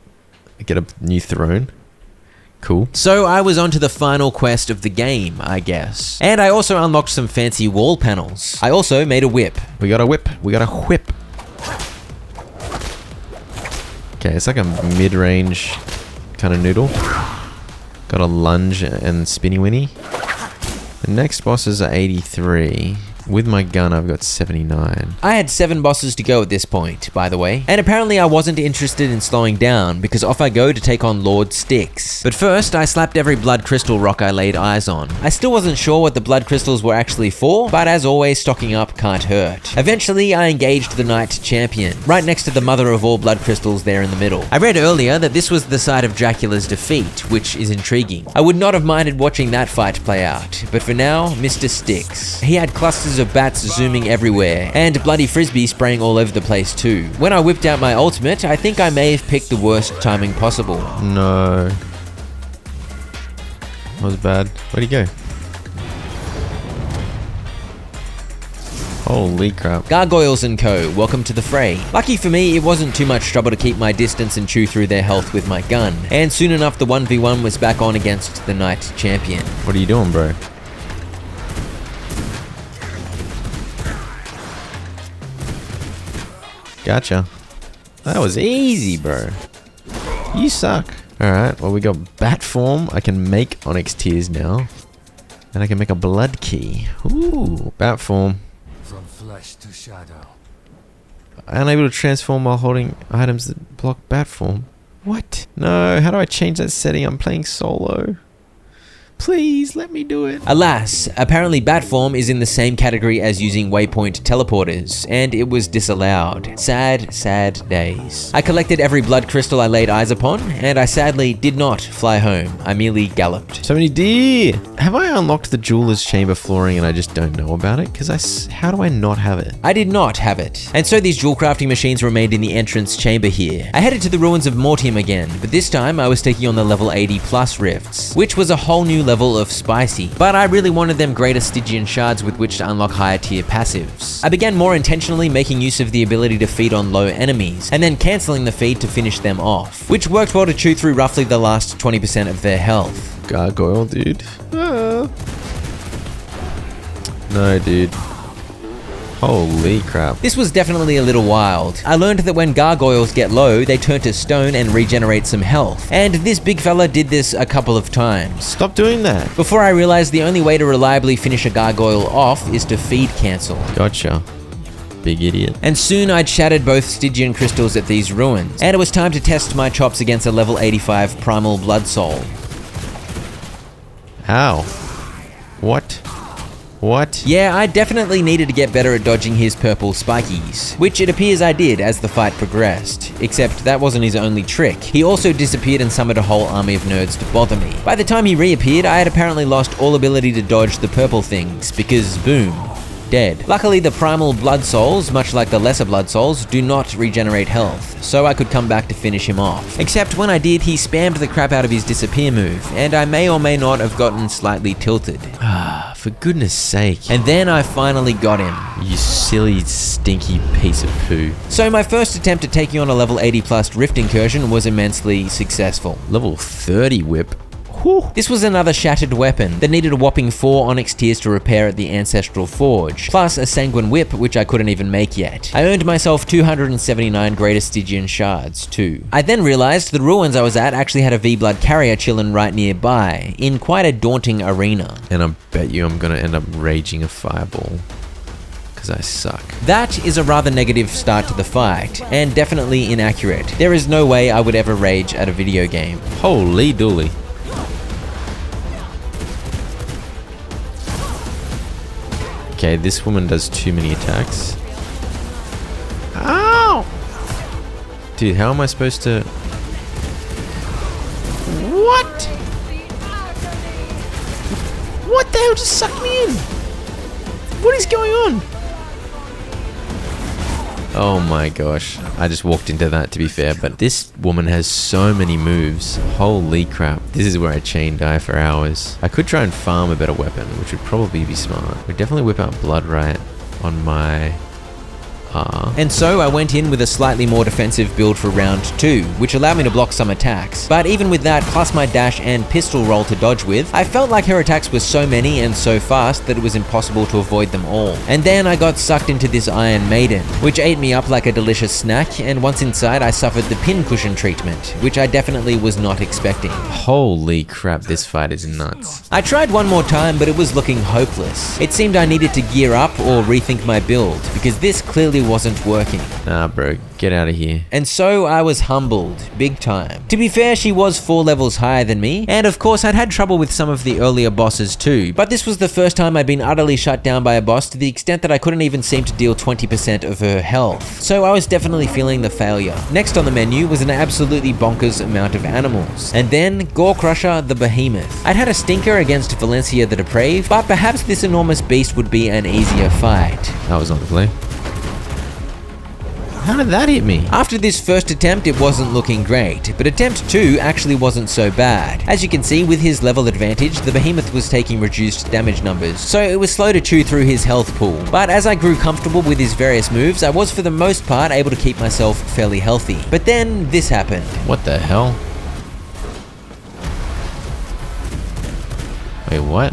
Get a new throne. Cool. So I was on to the final quest of the game, I guess. And I also unlocked some fancy wall panels. I also made a whip. We got a whip. We got a whip. Okay, it's like a mid-range kind of noodle. Got a lunge and spinny winny. The next bosses are 83. With my gun, I've got 79. I had 7 bosses to go at this point, by the way. And apparently I wasn't interested in slowing down, because off I go to take on Lord Styx. But first, I slapped every blood crystal rock I laid eyes on. I still wasn't sure what the blood crystals were actually for, but as always, stocking up can't hurt. Eventually, I engaged the Knight Champion, right next to the mother of all blood crystals there in the middle. I read earlier that this was the site of Dracula's defeat, which is intriguing. I would not have minded watching that fight play out, but for now, Mr. Styx. He had clusters of bats zooming everywhere, and bloody frisbee spraying all over the place too. When I whipped out my ultimate, I think I may have picked the worst timing possible. No. That was bad. Where'd he go? Holy crap. Gargoyles and co, welcome to the fray. Lucky for me, it wasn't too much trouble to keep my distance and chew through their health with my gun, and soon enough the 1v1 was back on against the Knight Champion. What are you doing, bro? Gotcha. That was easy, bro. You suck. Alright, well we got bat form. I can make onyx tears now. And I can make a blood key. Ooh, bat form. From flesh to shadow. Unable to transform while holding items that block bat form. What? No, how do I change that setting? I'm playing solo. Please, let me do it. Alas, apparently bat form is in the same category as using waypoint teleporters, and it was disallowed. Sad, sad days. I collected every blood crystal I laid eyes upon, and I sadly did not fly home. I merely galloped. So many deer! Have I unlocked the jeweler's chamber flooring and I just don't know about it? Because how do I not have it? I did not have it, and so these jewel crafting machines remained in the entrance chamber here. I headed to the ruins of Mortium again, but this time I was taking on the level 80 plus rifts, which was a whole new level of spicy, but I really wanted them greater Stygian shards with which to unlock higher tier passives. I began more intentionally making use of the ability to feed on low enemies, and then cancelling the feed to finish them off, which worked well to chew through roughly the last 20% of their health. Gargoyle, dude. Ah. No, dude. Holy crap. This was definitely a little wild. I learned that when gargoyles get low, they turn to stone and regenerate some health. And this big fella did this a couple of times. Stop doing that. Before I realized the only way to reliably finish a gargoyle off is to feed cancel. Gotcha. Big idiot. And soon I'd shattered both Stygian crystals at these ruins, and it was time to test my chops against a level 85 primal blood soul. How? What? What? Yeah, I definitely needed to get better at dodging his purple spikies, which it appears I did as the fight progressed, except that wasn't his only trick. He also disappeared and summoned a whole army of nerds to bother me. By the time he reappeared, I had apparently lost all ability to dodge the purple things, because boom, dead. Luckily, the primal blood souls, much like the lesser blood souls, do not regenerate health, so I could come back to finish him off. Except when I did, he spammed the crap out of his disappear move, and I may or may not have gotten slightly tilted. Ah, for goodness sake. And then I finally got him. You silly, stinky piece of poo. So my first attempt at taking on a level 80 plus rift incursion was immensely successful. Level 30 whip. This was another shattered weapon that needed a whopping 4 onyx tears to repair at the Ancestral Forge, plus a sanguine whip which I couldn't even make yet. I earned myself 279 greater Stygian shards too. I then realized the ruins I was at actually had a V-Blood carrier chilling right nearby, in quite a daunting arena. And I bet you I'm gonna end up raging a fireball. Because I suck. That is a rather negative start to the fight, and definitely inaccurate. There is no way I would ever rage at a video game. Holy dooly. Okay, this woman does too many attacks. Ow! Dude, how am I supposed to... What? What the hell just sucked me in? What is going on? Oh my gosh. I just walked into that, to be fair, but this woman has so many moves. Holy crap. This is where I chain die for hours. I could try and farm a better weapon, which would probably be smart. We'd definitely whip out Blood Right on my... And so I went in with a slightly more defensive build for round 2, which allowed me to block some attacks. But even with that, plus my dash and pistol roll to dodge with, I felt like her attacks were so many and so fast that it was impossible to avoid them all. And then I got sucked into this Iron Maiden, which ate me up like a delicious snack, and once inside I suffered the pincushion treatment, which I definitely was not expecting. Holy crap, this fight is nuts. I tried one more time, but it was looking hopeless. It seemed I needed to gear up or rethink my build, because this clearly wasn't working. Nah, bro, get out of here. And so I was humbled, big time. To be fair, she was 4 levels higher than me, and of course I'd had trouble with some of the earlier bosses too, but this was the first time I'd been utterly shut down by a boss to the extent that I couldn't even seem to deal 20% of her health. So I was definitely feeling the failure. Next on the menu was an absolutely bonkers amount of animals, and then Gore Crusher the Behemoth. I'd had a stinker against Valencia the Depraved, but perhaps this enormous beast would be an easier fight. That was on the play. How did that hit me? After this first attempt, it wasn't looking great, but attempt 2 actually wasn't so bad. As you can see, with his level advantage, the Behemoth was taking reduced damage numbers, so it was slow to chew through his health pool. But as I grew comfortable with his various moves, I was for the most part able to keep myself fairly healthy. But then this happened. What the hell? Wait, what?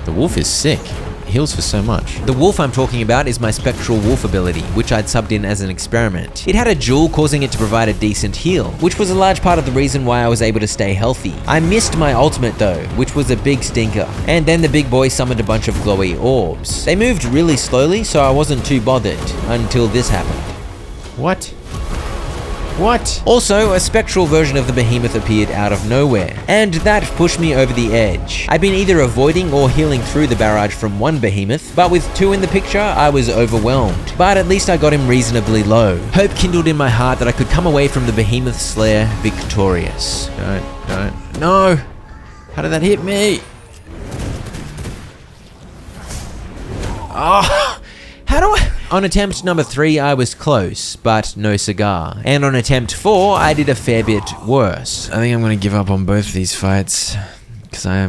The wolf is sick. Heals for so much. The wolf I'm talking about is my Spectral Wolf ability, which I'd subbed in as an experiment. It had a jewel causing it to provide a decent heal, which was a large part of the reason why I was able to stay healthy. I missed my ultimate though, which was a big stinker. And then the big boy summoned a bunch of glowy orbs. They moved really slowly, so I wasn't too bothered, until this happened. What? What? Also, a spectral version of the Behemoth appeared out of nowhere, and that pushed me over the edge. I'd been either avoiding or healing through the barrage from one Behemoth, but with 2 in the picture, I was overwhelmed. But at least I got him reasonably low. Hope kindled in my heart that I could come away from the Behemoth Slayer victorious. No! How did that hit me? Oh! How do I... On attempt number 3, I was close, but no cigar. And on attempt 4, I did a fair bit worse. I think I'm gonna give up on both these fights. Because I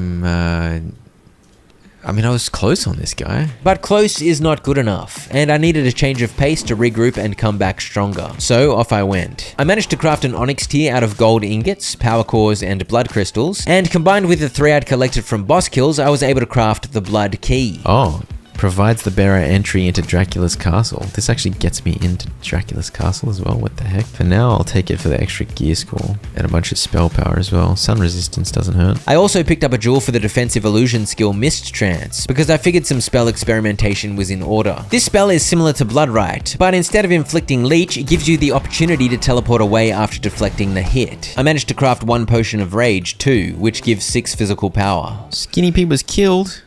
was close on this guy. But close is not good enough, and I needed a change of pace to regroup and come back stronger. So off I went. I managed to craft an onyx tier out of gold ingots, power cores, and blood crystals, and combined with the 3 I'd collected from boss kills, I was able to craft the blood key. Oh. Provides the bearer entry into Dracula's castle. This actually gets me into Dracula's castle as well. What the heck? For now, I'll take it for the extra gear score and a bunch of spell power as well. Sun resistance doesn't hurt. I also picked up a jewel for the defensive illusion skill Mist Trance, because I figured some spell experimentation was in order. This spell is similar to Bloodright, but instead of inflicting leech, it gives you the opportunity to teleport away after deflecting the hit. I managed to craft 1 potion of rage too, which gives 6 physical power. Skinny Pete was killed.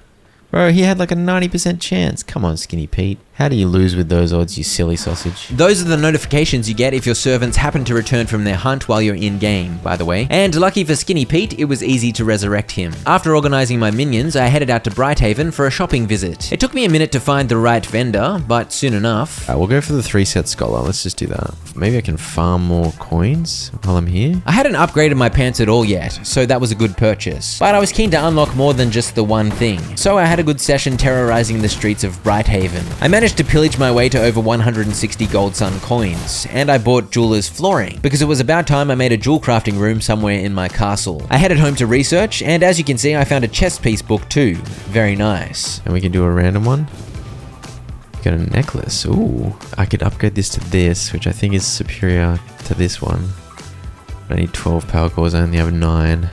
Bro, he had like a 90% chance. Come on, Skinny Pete. How do you lose with those odds, you silly sausage? Those are the notifications you get if your servants happen to return from their hunt while you're in-game, by the way. And lucky for Skinny Pete, it was easy to resurrect him. After organizing my minions, I headed out to Brighthaven for a shopping visit. It took me a minute to find the right vendor, but soon enough... We'll go for the 3-set scholar. Let's just do that. Maybe I can farm more coins while I'm here. I hadn't upgraded my pants at all yet, so that was a good purchase. But I was keen to unlock more than just the one thing, so I had a good session terrorizing the streets of Brighthaven. I managed to pillage my way to over 160 Gold Sun coins, and I bought jeweler's flooring, because it was about time I made a jewel crafting room somewhere in my castle. I headed home to research, and as you can see, I found a chess piece book too. Very nice. And we can do a random one. Got a necklace. Ooh, I could upgrade this to this, which I think is superior to this one. I need 12 power cores, I only have 9.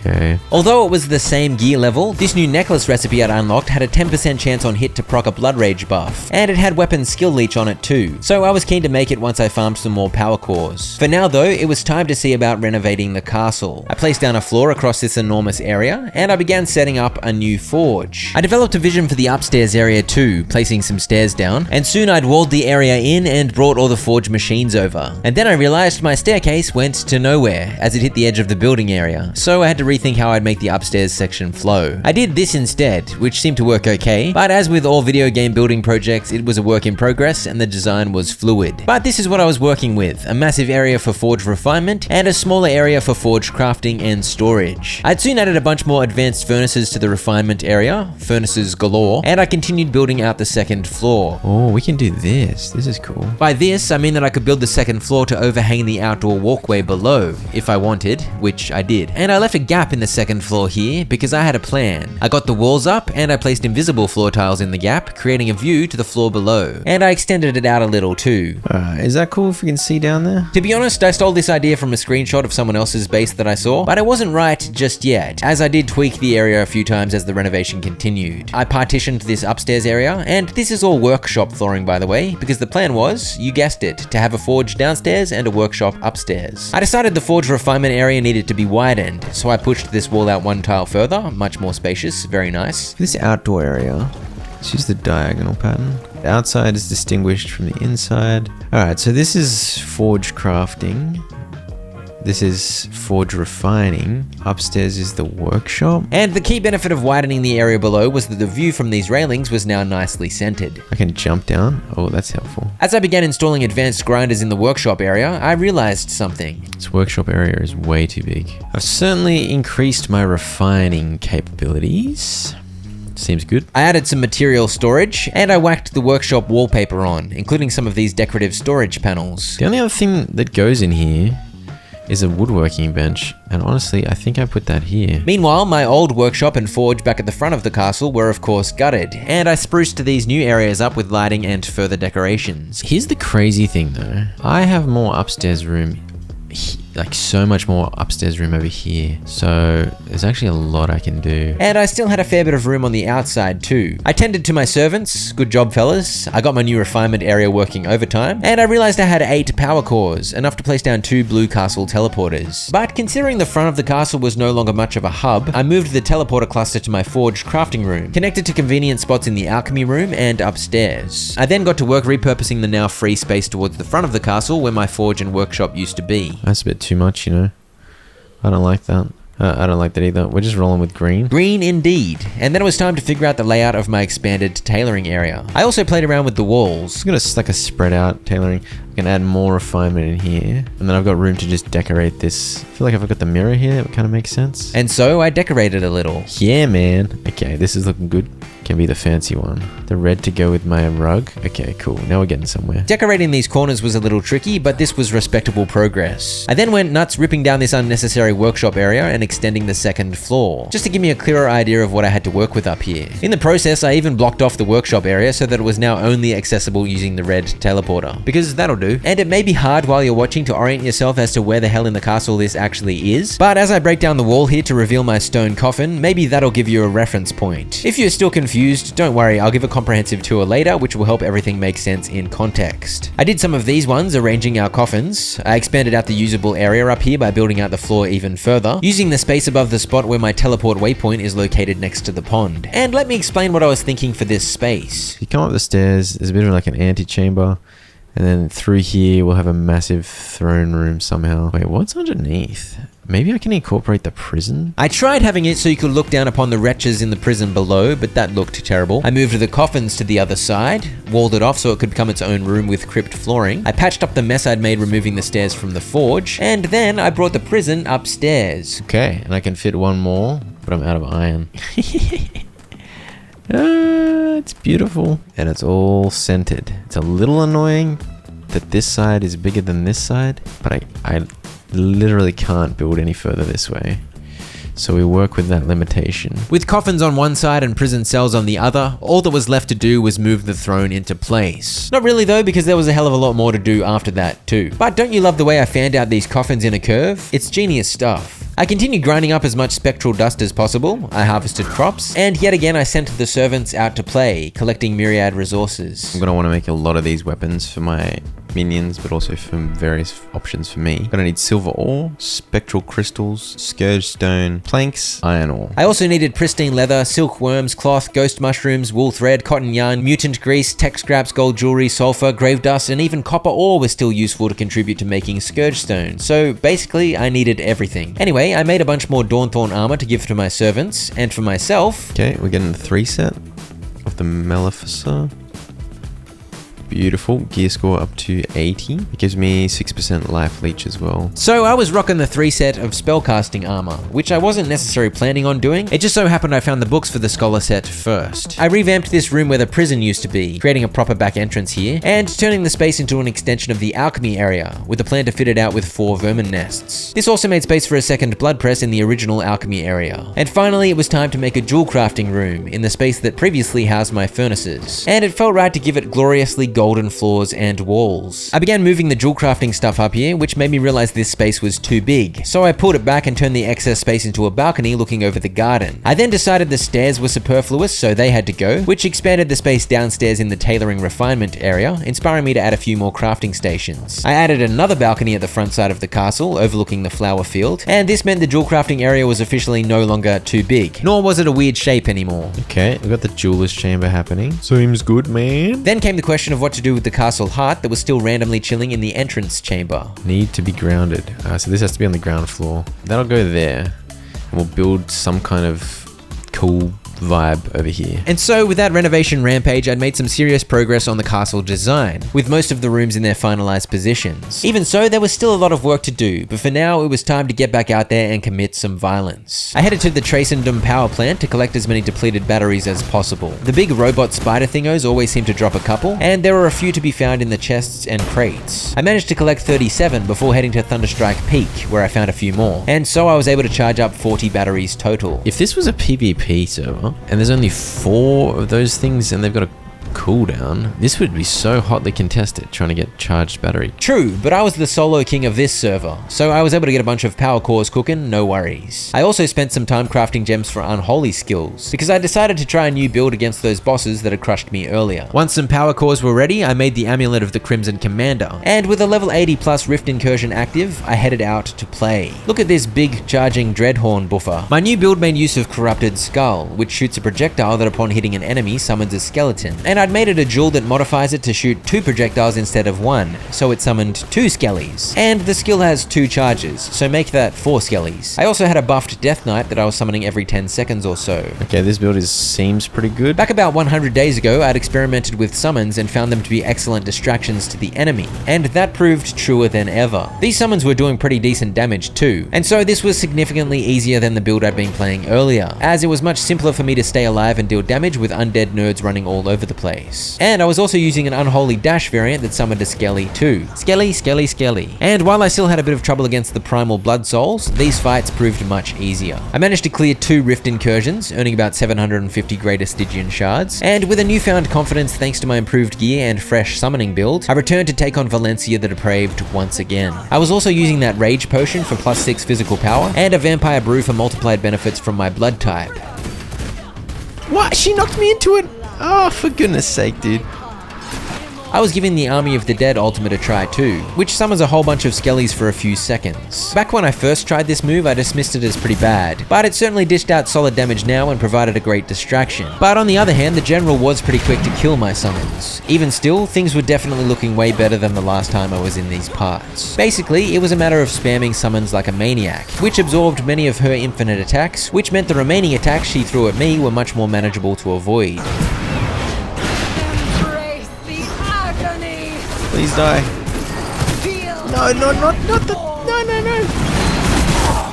Okay. Although it was the same gear level, this new necklace recipe I'd unlocked had a 10% chance on hit to proc a Blood Rage buff, and it had weapon skill leech on it too, so I was keen to make it once I farmed some more power cores. For now though, it was time to see about renovating the castle. I placed down a floor across this enormous area, and I began setting up a new forge. I developed a vision for the upstairs area too, placing some stairs down, and soon I'd walled the area in and brought all the forge machines over. And then I realized my staircase went to nowhere as it hit the edge of the building area, so I had to rethink how I'd make the upstairs section flow. I did this instead, which seemed to work okay, but as with all video game building projects, it was a work in progress and the design was fluid. But this is what I was working with, a massive area for forge refinement and a smaller area for forge crafting and storage. I'd soon added a bunch more advanced furnaces to the refinement area, furnaces galore, and I continued building out the second floor. Oh, we can do this. This is cool. By this, I mean that I could build the second floor to overhang the outdoor walkway below, if I wanted, which I did. And I left a gap in the second floor here because I had a plan. I got the walls up and I placed invisible floor tiles in the gap, creating a view to the floor below. And I extended it out a little too. Is that cool if we can see down there? To be honest, I stole this idea from a screenshot of someone else's base that I saw, but I wasn't right just yet, as I did tweak the area a few times as the renovation continued. I partitioned this upstairs area, and this is all workshop flooring by the way, because the plan was, you guessed it, to have a forge downstairs and a workshop upstairs. I decided the forge refinement area needed to be widened, so I pushed this wall out one tile further, much more spacious, very nice. For this outdoor area, let's use the diagonal pattern. The outside is distinguished from the inside. Alright, so this is forge crafting. This is forge refining. Upstairs is the workshop. And the key benefit of widening the area below was that the view from these railings was now nicely centered. I can jump down. Oh, that's helpful. As I began installing advanced grinders in the workshop area, I realized something. This workshop area is way too big. I've certainly increased my refining capabilities. Seems good. I added some material storage, and I whacked the workshop wallpaper on, including some of these decorative storage panels. The only other thing that goes in here is a woodworking bench, and honestly, I think I put that here. Meanwhile, my old workshop and forge back at the front of the castle were of course gutted, and I spruced these new areas up with lighting and further decorations. Here's the crazy thing though. I have more upstairs room, like so much more upstairs room over here. So there's actually a lot I can do. And I still had a fair bit of room on the outside too. I tended to my servants, good job fellas. I got my new refinement area working overtime, and I realized I had 8 power cores, enough to place down 2 blue castle teleporters. But considering the front of the castle was no longer much of a hub, I moved the teleporter cluster to my forge crafting room, connected to convenient spots in the alchemy room and upstairs. I then got to work repurposing the now free space towards the front of the castle where my forge and workshop used to be. That's a bit too much, you know. I don't like that. I don't like that either. We're just rolling with green. Green indeed. And then it was time to figure out the layout of my expanded tailoring area. I also played around with the walls. I'm gonna like a spread out tailoring. I can add more refinement in here. And then I've got room to just decorate this. I feel like if I've got the mirror here, it kind of makes sense. And so I decorated a little. Yeah, man. Okay, this is looking good. Can be the fancy one. The red to go with my rug. Okay, cool. Now we're getting somewhere. Decorating these corners was a little tricky, but this was respectable progress. I then went nuts ripping down this unnecessary workshop area and extending the second floor, just to give me a clearer idea of what I had to work with up here. In the process, I even blocked off the workshop area so that it was now only accessible using the red teleporter, because that'll do. And it may be hard while you're watching to orient yourself as to where the hell in the castle this actually is, but as I break down the wall here to reveal my stone coffin, maybe that'll give you a reference point. If you're still confused confused, don't worry, I'll give a comprehensive tour later, which will help everything make sense in context. I did some of these ones, arranging our coffins. I expanded out the usable area up here by building out the floor even further, using the space above the spot where my teleport waypoint is located next to the pond. And let me explain what I was thinking for this space. You come up the stairs, there's a bit of like an antechamber, and then through here we'll have a massive throne room somehow. Wait, what's underneath? Maybe I can incorporate the prison? I tried having it so you could look down upon the wretches in the prison below, but that looked terrible. I moved the coffins to the other side, walled it off so it could become its own room with crypt flooring. I patched up the mess I'd made removing the stairs from the forge, and then I brought the prison upstairs. Okay, and I can fit one more, but I'm out of iron. It's beautiful. And it's all centered. It's a little annoying that this side is bigger than this side, but I literally can't build any further this way. So we work with that limitation. With coffins on one side and prison cells on the other, all that was left to do was move the throne into place. Not really though, because there was a hell of a lot more to do after that too. But don't you love the way I fanned out these coffins in a curve? It's genius stuff. I continued grinding up as much spectral dust as possible, I harvested crops, and yet again I sent the servants out to play, collecting myriad resources. I'm gonna want to make a lot of these weapons for my minions, but also for various options for me. I'm gonna need silver ore, spectral crystals, scourge stone, planks, iron ore. I also needed pristine leather, silkworms, cloth, ghost mushrooms, wool thread, cotton yarn, mutant grease, tech scraps, gold jewelry, sulfur, grave dust, and even copper ore was still useful to contribute to making scourge stone. So basically, I needed everything. Anyway, I made a bunch more Dawnthorn armor to give to my servants, and for myself... Okay, we're getting the 3 set of the Maleficer. Beautiful. Gear score up to 80. It gives me 6% life leech as well. So I was rocking the 3 set of spellcasting armor, which I wasn't necessarily planning on doing. It just so happened I found the books for the scholar set first. I revamped this room where the prison used to be, creating a proper back entrance here, and turning the space into an extension of the alchemy area, with the plan to fit it out with 4 vermin nests. This also made space for a second blood press in the original alchemy area. And finally, it was time to make a jewel crafting room in the space that previously housed my furnaces. And it felt right to give it gloriously golden floors and walls. I began moving the jewel crafting stuff up here, which made me realize this space was too big. So I pulled it back and turned the excess space into a balcony looking over the garden. I then decided the stairs were superfluous, so they had to go, which expanded the space downstairs in the tailoring refinement area, inspiring me to add a few more crafting stations. I added another balcony at the front side of the castle, overlooking the flower field, and this meant the jewel crafting area was officially no longer too big, nor was it a weird shape anymore. Okay, we've got the jeweler's chamber happening. Seems good, man. Then came the question of what to do with the castle heart that was still randomly chilling in the entrance chamber. Need to be grounded. So this has to be on the ground floor. That'll go there. And we'll build some kind of cool vibe over here. And so with that renovation rampage, I'd made some serious progress on the castle design, with most of the rooms in their finalized positions. Even so, there was still a lot of work to do, but for now it was time to get back out there and commit some violence. I headed to the Tracendom power plant to collect as many depleted batteries as possible. The big robot spider thingos always seem to drop a couple, and there were a few to be found in the chests and crates. I managed to collect 37 before heading to Thunderstrike Peak, where I found a few more, and so I was able to charge up 40 batteries total. If this was a PvP server, and there's only 4 of those things and they've got a cooldown, this would be so hotly contested trying to get charged battery. True, but I was the solo king of this server, so I was able to get a bunch of power cores cooking, no worries. I also spent some time crafting gems for unholy skills, because I decided to try a new build against those bosses that had crushed me earlier. Once some power cores were ready, I made the Amulet of the Crimson Commander, and with a level 80 plus Rift Incursion active, I headed out to play. Look at this big charging Dreadhorn buffer. My new build made use of Corrupted Skull, which shoots a projectile that upon hitting an enemy summons a skeleton, and I'd made it a jewel that modifies it to shoot 2 projectiles instead of 1, so it summoned 2 skellies. And the skill has 2 charges, so make that 4 skellies. I also had a buffed Death Knight that I was summoning every 10 seconds or so. Okay, this build seems pretty good. Back about 100 days ago, I'd experimented with summons and found them to be excellent distractions to the enemy, and that proved truer than ever. These summons were doing pretty decent damage too, and so this was significantly easier than the build I'd been playing earlier, as it was much simpler for me to stay alive and deal damage with undead nerds running all over the place. And I was also using an unholy dash variant that summoned a Skelly too. Skelly, Skelly, Skelly. And while I still had a bit of trouble against the primal blood souls, these fights proved much easier. I managed to clear 2 rift incursions, earning about 750 greater Stygian shards, and with a newfound confidence thanks to my improved gear and fresh summoning build, I returned to take on Valencia the Depraved once again. I was also using that rage potion for +6 physical power, and a vampire brew for multiplied benefits from my blood type. What? She knocked me into it. Oh, for goodness sake, dude. I was giving the Army of the Dead ultimate a try too, which summons a whole bunch of skellies for a few seconds. Back when I first tried this move, I dismissed it as pretty bad, but it certainly dished out solid damage now and provided a great distraction. But on the other hand, the general was pretty quick to kill my summons. Even still, things were definitely looking way better than the last time I was in these parts. Basically, it was a matter of spamming summons like a maniac, which absorbed many of her infinite attacks, which meant the remaining attacks she threw at me were much more manageable to avoid. Please die. No, not the... No.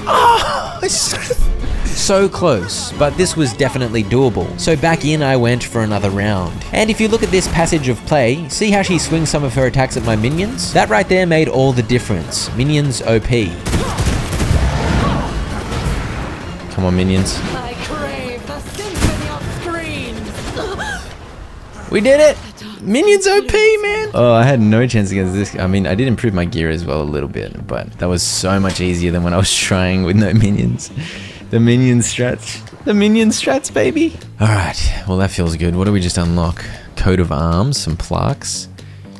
Oh, So close, but this was definitely doable. So back in I went for another round. And if you look at this passage of play, see how she swings some of her attacks at my minions? That right there made all the difference. Minions OP. Come on, minions. I crave the symphony of screams. We did it! Minions OP, man! Oh, I had no chance against this. I mean, I did improve my gear as well a little bit, but that was so much easier than when I was trying with no minions. The minion strats. The minion strats, baby! Alright, well that feels good. What do we just unlock? Coat of arms, some plaques.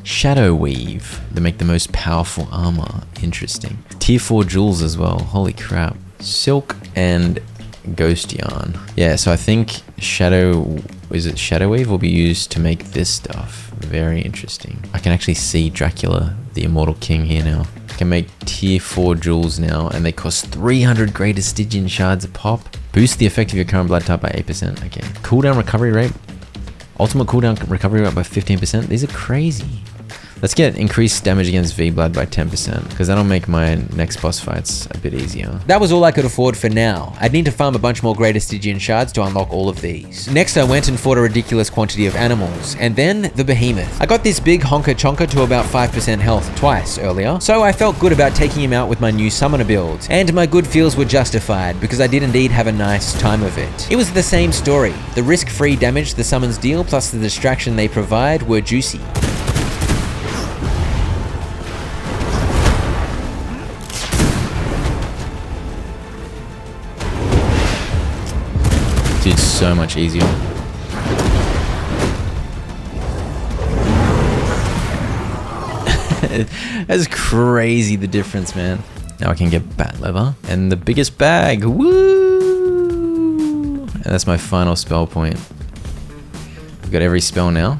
Shadow Weave. They make the most powerful armor. Interesting. Tier 4 jewels as well. Holy crap. Silk and ghost yarn. Yeah, so I think Shadow Weave will be used to make this stuff. Very interesting. I can actually see Dracula, the Immortal King here now. I can make tier 4 jewels now, and they cost 300 greater Stygian shards a pop. Boost the effect of your current blood type by 8%. Okay. Cooldown recovery rate. Ultimate cooldown recovery rate by 15%. These are crazy. Let's get increased damage against V-Blood by 10%, because that'll make my next boss fights a bit easier. That was all I could afford for now. I'd need to farm a bunch more greater Stygian shards to unlock all of these. Next I went and fought a ridiculous quantity of animals, and then the behemoth. I got this big honker chonker to about 5% health twice earlier, so I felt good about taking him out with my new summoner build, and my good feels were justified because I did indeed have a nice time of it. It was the same story. The risk-free damage the summons deal plus the distraction they provide were juicy. Dude, so much easier. That's crazy, the difference, man. Now I can get bat leather and the biggest bag. Woo! And that's my final spell point. I've got every spell now.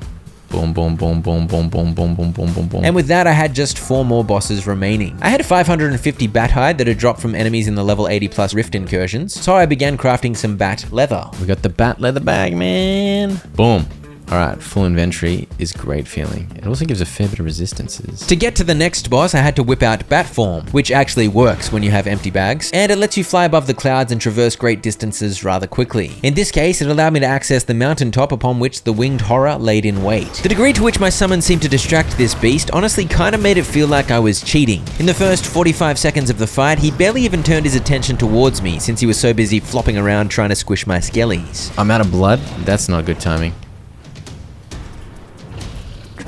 Boom, boom, boom, boom, boom, boom, boom, boom, boom, boom, boom. And with that, I had just 4 more bosses remaining. I had 550 bat hide that had dropped from enemies in the level 80 plus rift incursions, so I began crafting some bat leather. We got the bat leather bag, man. Boom. Alright, full inventory is great feeling. It also gives a fair bit of resistances. To get to the next boss, I had to whip out bat form, which actually works when you have empty bags, and it lets you fly above the clouds and traverse great distances rather quickly. In this case, it allowed me to access the mountaintop upon which the winged horror laid in wait. The degree to which my summon seemed to distract this beast honestly kinda made it feel like I was cheating. In the first 45 seconds of the fight, he barely even turned his attention towards me since he was so busy flopping around trying to squish my skellies. I'm out of blood? That's not good timing.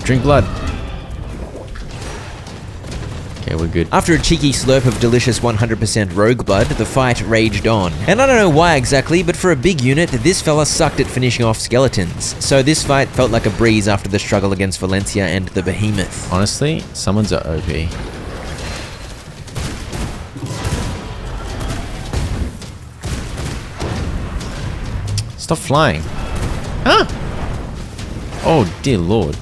Drink blood. Okay, we're good. After a cheeky slurp of delicious 100% rogue blood, the fight raged on. And I don't know why exactly, but for a big unit, this fella sucked at finishing off skeletons. So this fight felt like a breeze after the struggle against Valencia and the behemoth. Honestly, summons are OP. Stop flying. Huh? Oh, dear lord.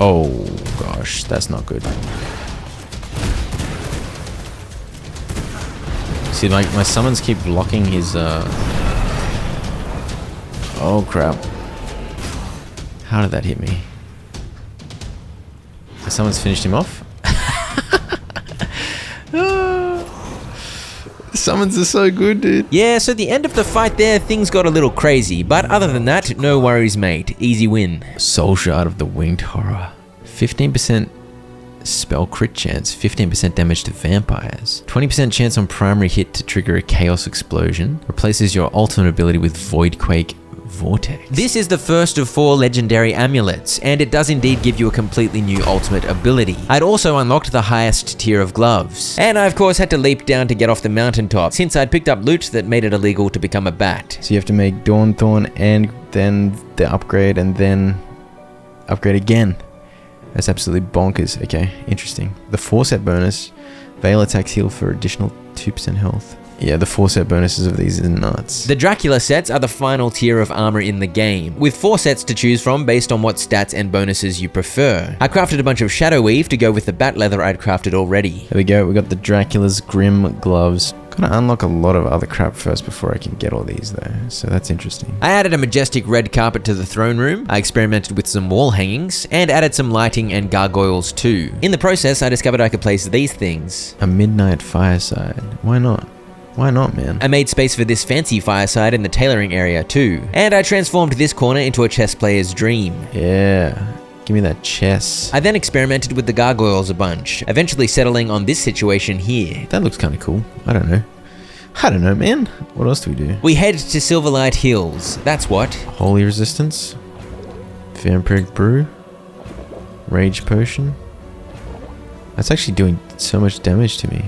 Oh gosh, that's not good. See, like my summons keep blocking his Oh crap. How did that hit me? The summons finished him off? Summons are so good, dude. Yeah, so the end of the fight there, things got a little crazy, but other than that, no worries mate, easy win. Soul Shard of the Winged Horror. 15% spell crit chance, 15% damage to vampires. 20% chance on primary hit to trigger a chaos explosion. Replaces your ultimate ability with Void Quake Vortex. This is the first of 4 legendary amulets, and it does indeed give you a completely new ultimate ability. I'd also unlocked the highest tier of gloves, and I of course had to leap down to get off the mountaintop since I'd picked up loot that made it illegal to become a bat. So you have to make Dawn Thorn and then the upgrade and then upgrade again. That's absolutely bonkers. Okay, interesting. The 4-set bonus, Veil attacks heal for additional 2% health. Yeah, the 4-set bonuses of these are nuts. The Dracula sets are the final tier of armor in the game, with 4 sets to choose from based on what stats and bonuses you prefer. I crafted a bunch of Shadow Weave to go with the bat leather I'd crafted already. There we go, we got the Dracula's Grim Gloves. Gotta unlock a lot of other crap first before I can get all these though, so that's interesting. I added a majestic red carpet to the throne room, I experimented with some wall hangings, and added some lighting and gargoyles too. In the process, I discovered I could place these things. A midnight fireside. Why not? Why not, man? I made space for this fancy fireside in the tailoring area too. And I transformed this corner into a chess player's dream. Yeah. Give me that chess. I then experimented with the gargoyles a bunch, eventually settling on this situation here. That looks kind of cool. I don't know, man. What else do we do? We head to Silverlight Hills, that's what. Holy Resistance. Vampiric Brew. Rage Potion. That's actually doing so much damage to me.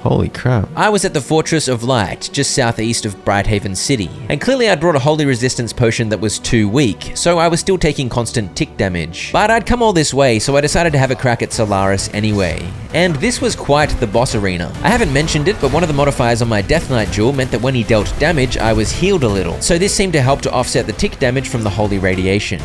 Holy crap. I was at the Fortress of Light, just southeast of Brighthaven City, and clearly I'd brought a Holy Resistance potion that was too weak, so I was still taking constant tick damage. But I'd come all this way, so I decided to have a crack at Solaris anyway. And this was quite the boss arena. I haven't mentioned it, but one of the modifiers on my Death Knight jewel meant that when he dealt damage, I was healed a little, so this seemed to help to offset the tick damage from the Holy Radiation.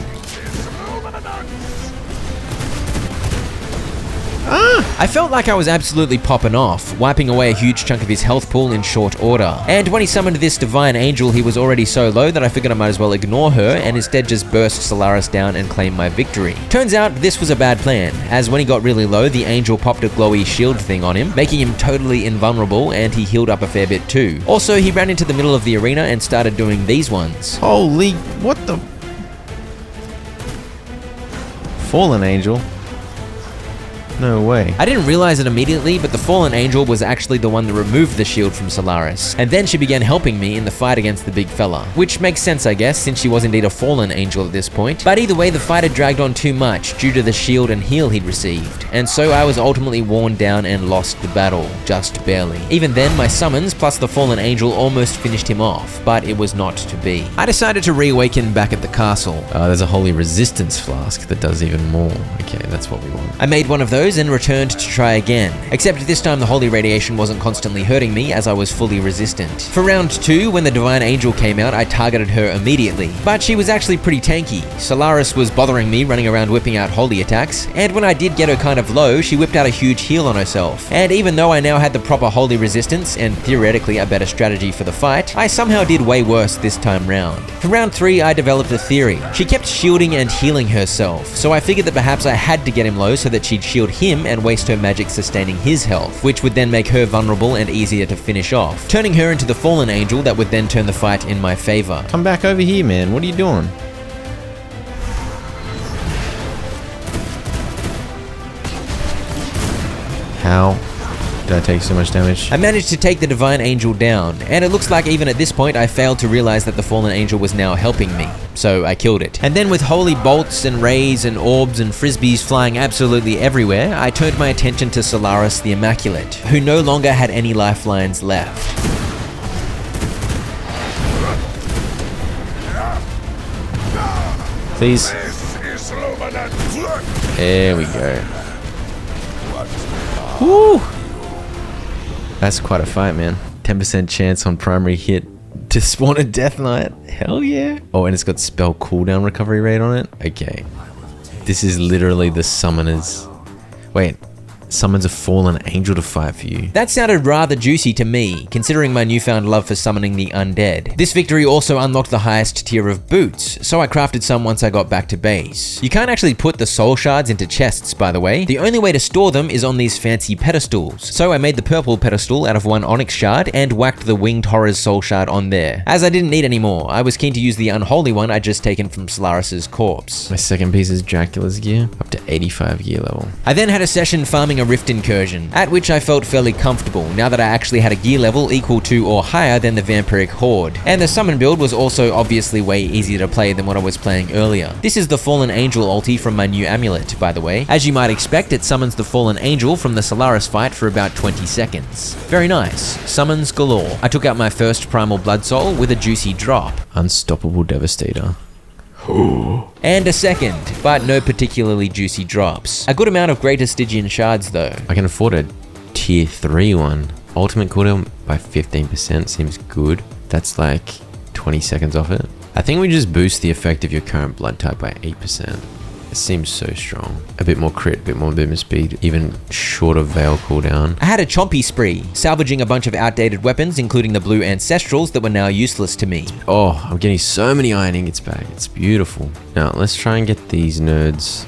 I felt like I was absolutely popping off, wiping away a huge chunk of his health pool in short order. And when he summoned this divine angel, he was already so low that I figured I might as well ignore her and instead just burst Solaris down and claim my victory. Turns out this was a bad plan, as when he got really low, the angel popped a glowy shield thing on him, making him totally invulnerable, and he healed up a fair bit too. Also, he ran into the middle of the arena and started doing these ones. Holy, what the? Fallen Angel. No way. I didn't realize it immediately, but the Fallen Angel was actually the one that removed the shield from Solaris, and then she began helping me in the fight against the big fella. Which makes sense, I guess, since she was indeed a Fallen Angel at this point. But either way, the fight had dragged on too much due to the shield and heal he'd received, and so I was ultimately worn down and lost the battle, just barely. Even then, my summons plus the Fallen Angel almost finished him off, but it was not to be. I decided to reawaken back at the castle. There's a Holy Resistance flask that does even more. Okay, that's what we want. I made one of those and returned to try again, except this time the Holy Radiation wasn't constantly hurting me as I was fully resistant. For round 2, when the Divine Angel came out, I targeted her immediately, but she was actually pretty tanky. Solaris was bothering me, running around whipping out holy attacks, and when I did get her kind of low, she whipped out a huge heal on herself. And even though I now had the proper holy resistance and theoretically a better strategy for the fight, I somehow did way worse this time round. For round 3, I developed a theory. She kept shielding and healing herself, so I figured that perhaps I had to get him low so that she'd shield him and waste her magic sustaining his health, which would then make her vulnerable and easier to finish off, turning her into the Fallen Angel that would then turn the fight in my favor. Come back over here, man. What are you doing? How did I take so much damage? I managed to take the Divine Angel down, and it looks like even at this point I failed to realize that the Fallen Angel was now helping me, so I killed it. And then with holy bolts and rays and orbs and frisbees flying absolutely everywhere, I turned my attention to Solaris the Immaculate, who no longer had any lifelines left. Please. There we go. Woo! That's quite a fight, man. 10% chance on primary hit to spawn a Death Knight. Hell yeah. Oh, and it's got spell cooldown recovery rate on it. Okay. This is literally the summoners. Wait. Summons a Fallen Angel to fight for you. That sounded rather juicy to me, considering my newfound love for summoning the undead. This victory also unlocked the highest tier of boots, so I crafted some once I got back to base. You can't actually put the soul shards into chests, by the way. The only way to store them is on these fancy pedestals. So I made the purple pedestal out of one onyx shard and whacked the Winged Horrors soul shard on there. As I didn't need any more, I was keen to use the unholy one I'd just taken from Solaris's corpse. My second piece is Dracula's gear, up to 85 gear level. I then had a session farming doing a rift incursion, at which I felt fairly comfortable now that I actually had a gear level equal to or higher than the Vampiric Horde. And the summon build was also obviously way easier to play than what I was playing earlier. This is the Fallen Angel ulti from my new amulet, by the way. As you might expect, it summons the Fallen Angel from the Solaris fight for about 20 seconds. Very nice. Summons galore. I took out my first Primal Blood Soul with a juicy drop. Unstoppable Devastator. And a second, but no particularly juicy drops. A good amount of Greater Stygian Shards though. I can afford a tier 3 one. Ultimate cooldown by 15% seems good. That's like 20 seconds off it. I think we just boost the effect of your current blood type by 8%. It seems so strong. A bit more crit, a bit more movement speed, even shorter Veil cooldown. I had a chompy spree, salvaging a bunch of outdated weapons, including the blue Ancestrals that were now useless to me. Oh, I'm getting so many iron ingots back. It's beautiful. Now, let's try and get these nerds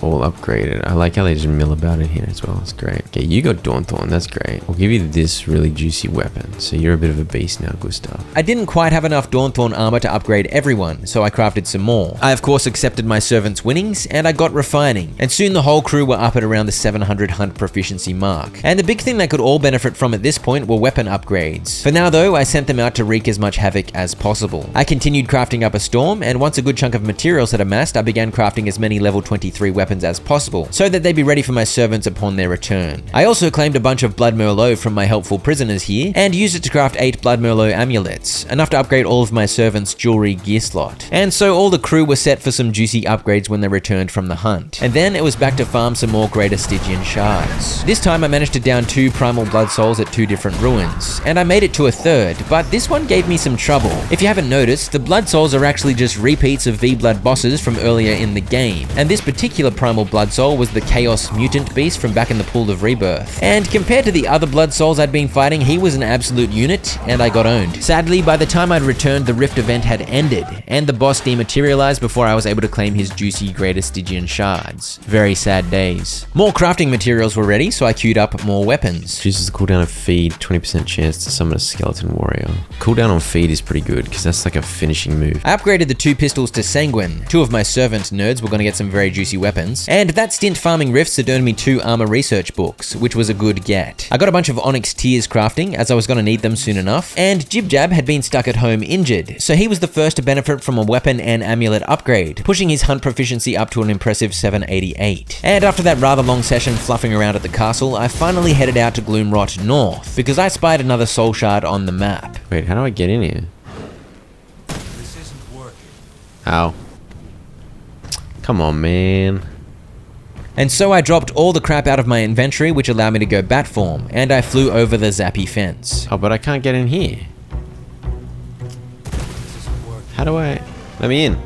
all upgraded. I like how they just mill about it here as well. It's great. Okay, you got Dawnthorn. That's great. We'll give you this really juicy weapon. So you're a bit of a beast now, Gustav. I didn't quite have enough Dawnthorn armor to upgrade everyone, so I crafted some more. I of course accepted my servant's winnings, and I got refining. And soon the whole crew were up at around the 700 hunt proficiency mark. And the big thing they could all benefit from at this point were weapon upgrades. For now though, I sent them out to wreak as much havoc as possible. I continued crafting up a storm, and once a good chunk of materials had amassed, I began crafting as many level 23 weapons as possible, so that they'd be ready for my servants upon their return. I also claimed a bunch of Blood Merlot from my helpful prisoners here, and used it to craft 8 Blood Merlot amulets, enough to upgrade all of my servants' jewelry gear slot. And so all the crew were set for some juicy upgrades when they returned from the hunt. And then it was back to farm some more Greater Stygian Shards. This time I managed to down 2 Primal Blood Souls at 2 different ruins, and I made it to a third, but this one gave me some trouble. If you haven't noticed, the Blood Souls are actually just repeats of V-Blood bosses from earlier in the game, and this particular Primal Blood Soul was the Chaos Mutant Beast from back in the Pool of Rebirth. And compared to the other Blood Souls I'd been fighting, he was an absolute unit, and I got owned. Sadly, by the time I'd returned, the Rift event had ended, and the boss dematerialized before I was able to claim his juicy Greater Stygian Shards. Very sad days. More crafting materials were ready, so I queued up more weapons. Reduces the cooldown of Feed, 20% chance to summon a Skeleton Warrior. Cooldown on Feed is pretty good, because that's like a finishing move. I upgraded the 2 pistols to Sanguine. 2 of my servant nerds were going to get some very juicy weapons, and that stint farming rifts had earned me 2 armor research books, which was a good get. I got a bunch of Onyx Tears crafting, as I was going to need them soon enough, and Jib Jab had been stuck at home injured, so he was the first to benefit from a weapon and amulet upgrade, pushing his hunt proficiency up to an impressive 788. And after that rather long session fluffing around at the castle, I finally headed out to Gloomrot North, because I spied another soul shard on the map. Wait, how do I get in here? This isn't working. Ow. Come on, man. And so I dropped all the crap out of my inventory, which allowed me to go bat form, and I flew over the zappy fence. Oh, but I can't get in here. How do I... Let me in.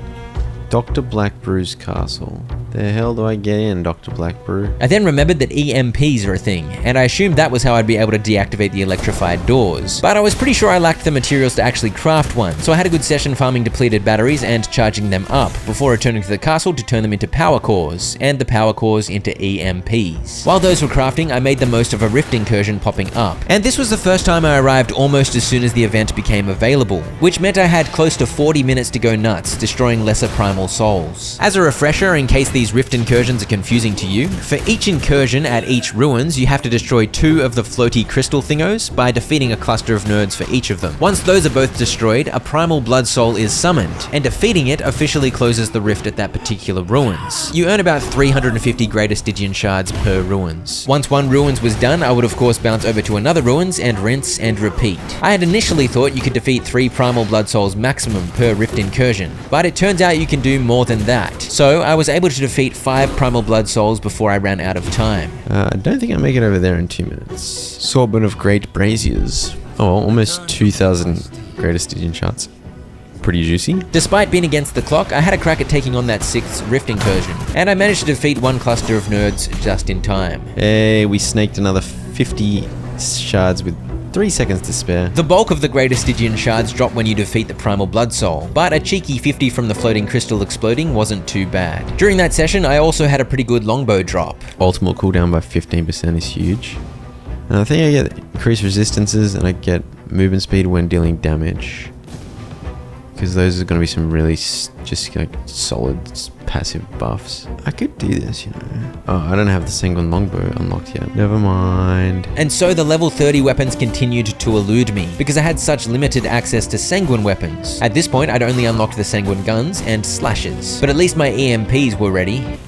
Dr. Blackbrew's castle. The hell do I get in, Dr. Blackbrew? I then remembered that EMPs are a thing, and I assumed that was how I'd be able to deactivate the electrified doors. But I was pretty sure I lacked the materials to actually craft one, so I had a good session farming depleted batteries and charging them up, before returning to the castle to turn them into power cores, and the power cores into EMPs. While those were crafting, I made the most of a rift incursion popping up, and this was the first time I arrived almost as soon as the event became available, which meant I had close to 40 minutes to go nuts, destroying lesser primal souls. As a refresher, in case these rift incursions are confusing to you, for each incursion at each ruins, you have to destroy 2 of the floaty crystal thingos by defeating a cluster of nerds for each of them. Once those are both destroyed, a primal blood soul is summoned, and defeating it officially closes the rift at that particular ruins. You earn about 350 Greater Stygian Shards per ruins. Once one ruins was done, I would of course bounce over to another ruins and rinse and repeat. I had initially thought you could defeat 3 primal blood souls maximum per rift incursion, but it turns out you can do more than that. So I was able to defeat 5 primal blood souls before I ran out of time. I don't think I make it over there in 2 minutes. Swordsman of Great Braziers. Oh, almost 2,000 Greater Stygian Shards. Pretty juicy. Despite being against the clock, I had a crack at taking on that 6th rift incursion, and I managed to defeat 1 cluster of nerds just in time. Hey, we snaked another 50 shards with 3 seconds to spare. The bulk of the Greater Stygian Shards drop when you defeat the Primal Blood Soul, but a cheeky 50 from the floating crystal exploding wasn't too bad. During that session, I also had a pretty good longbow drop. Ultimate cooldown by 15% is huge. And I think I get increased resistances and I get movement speed when dealing damage. Because those are going to be some really just like solid passive buffs. I could do this, you know. Oh, I don't have the Sanguine Longbow unlocked yet. Never mind. And so the level 30 weapons continued to elude me, because I had such limited access to Sanguine weapons. At this point, I'd only unlocked the Sanguine guns and slashes. But at least my EMPs were ready.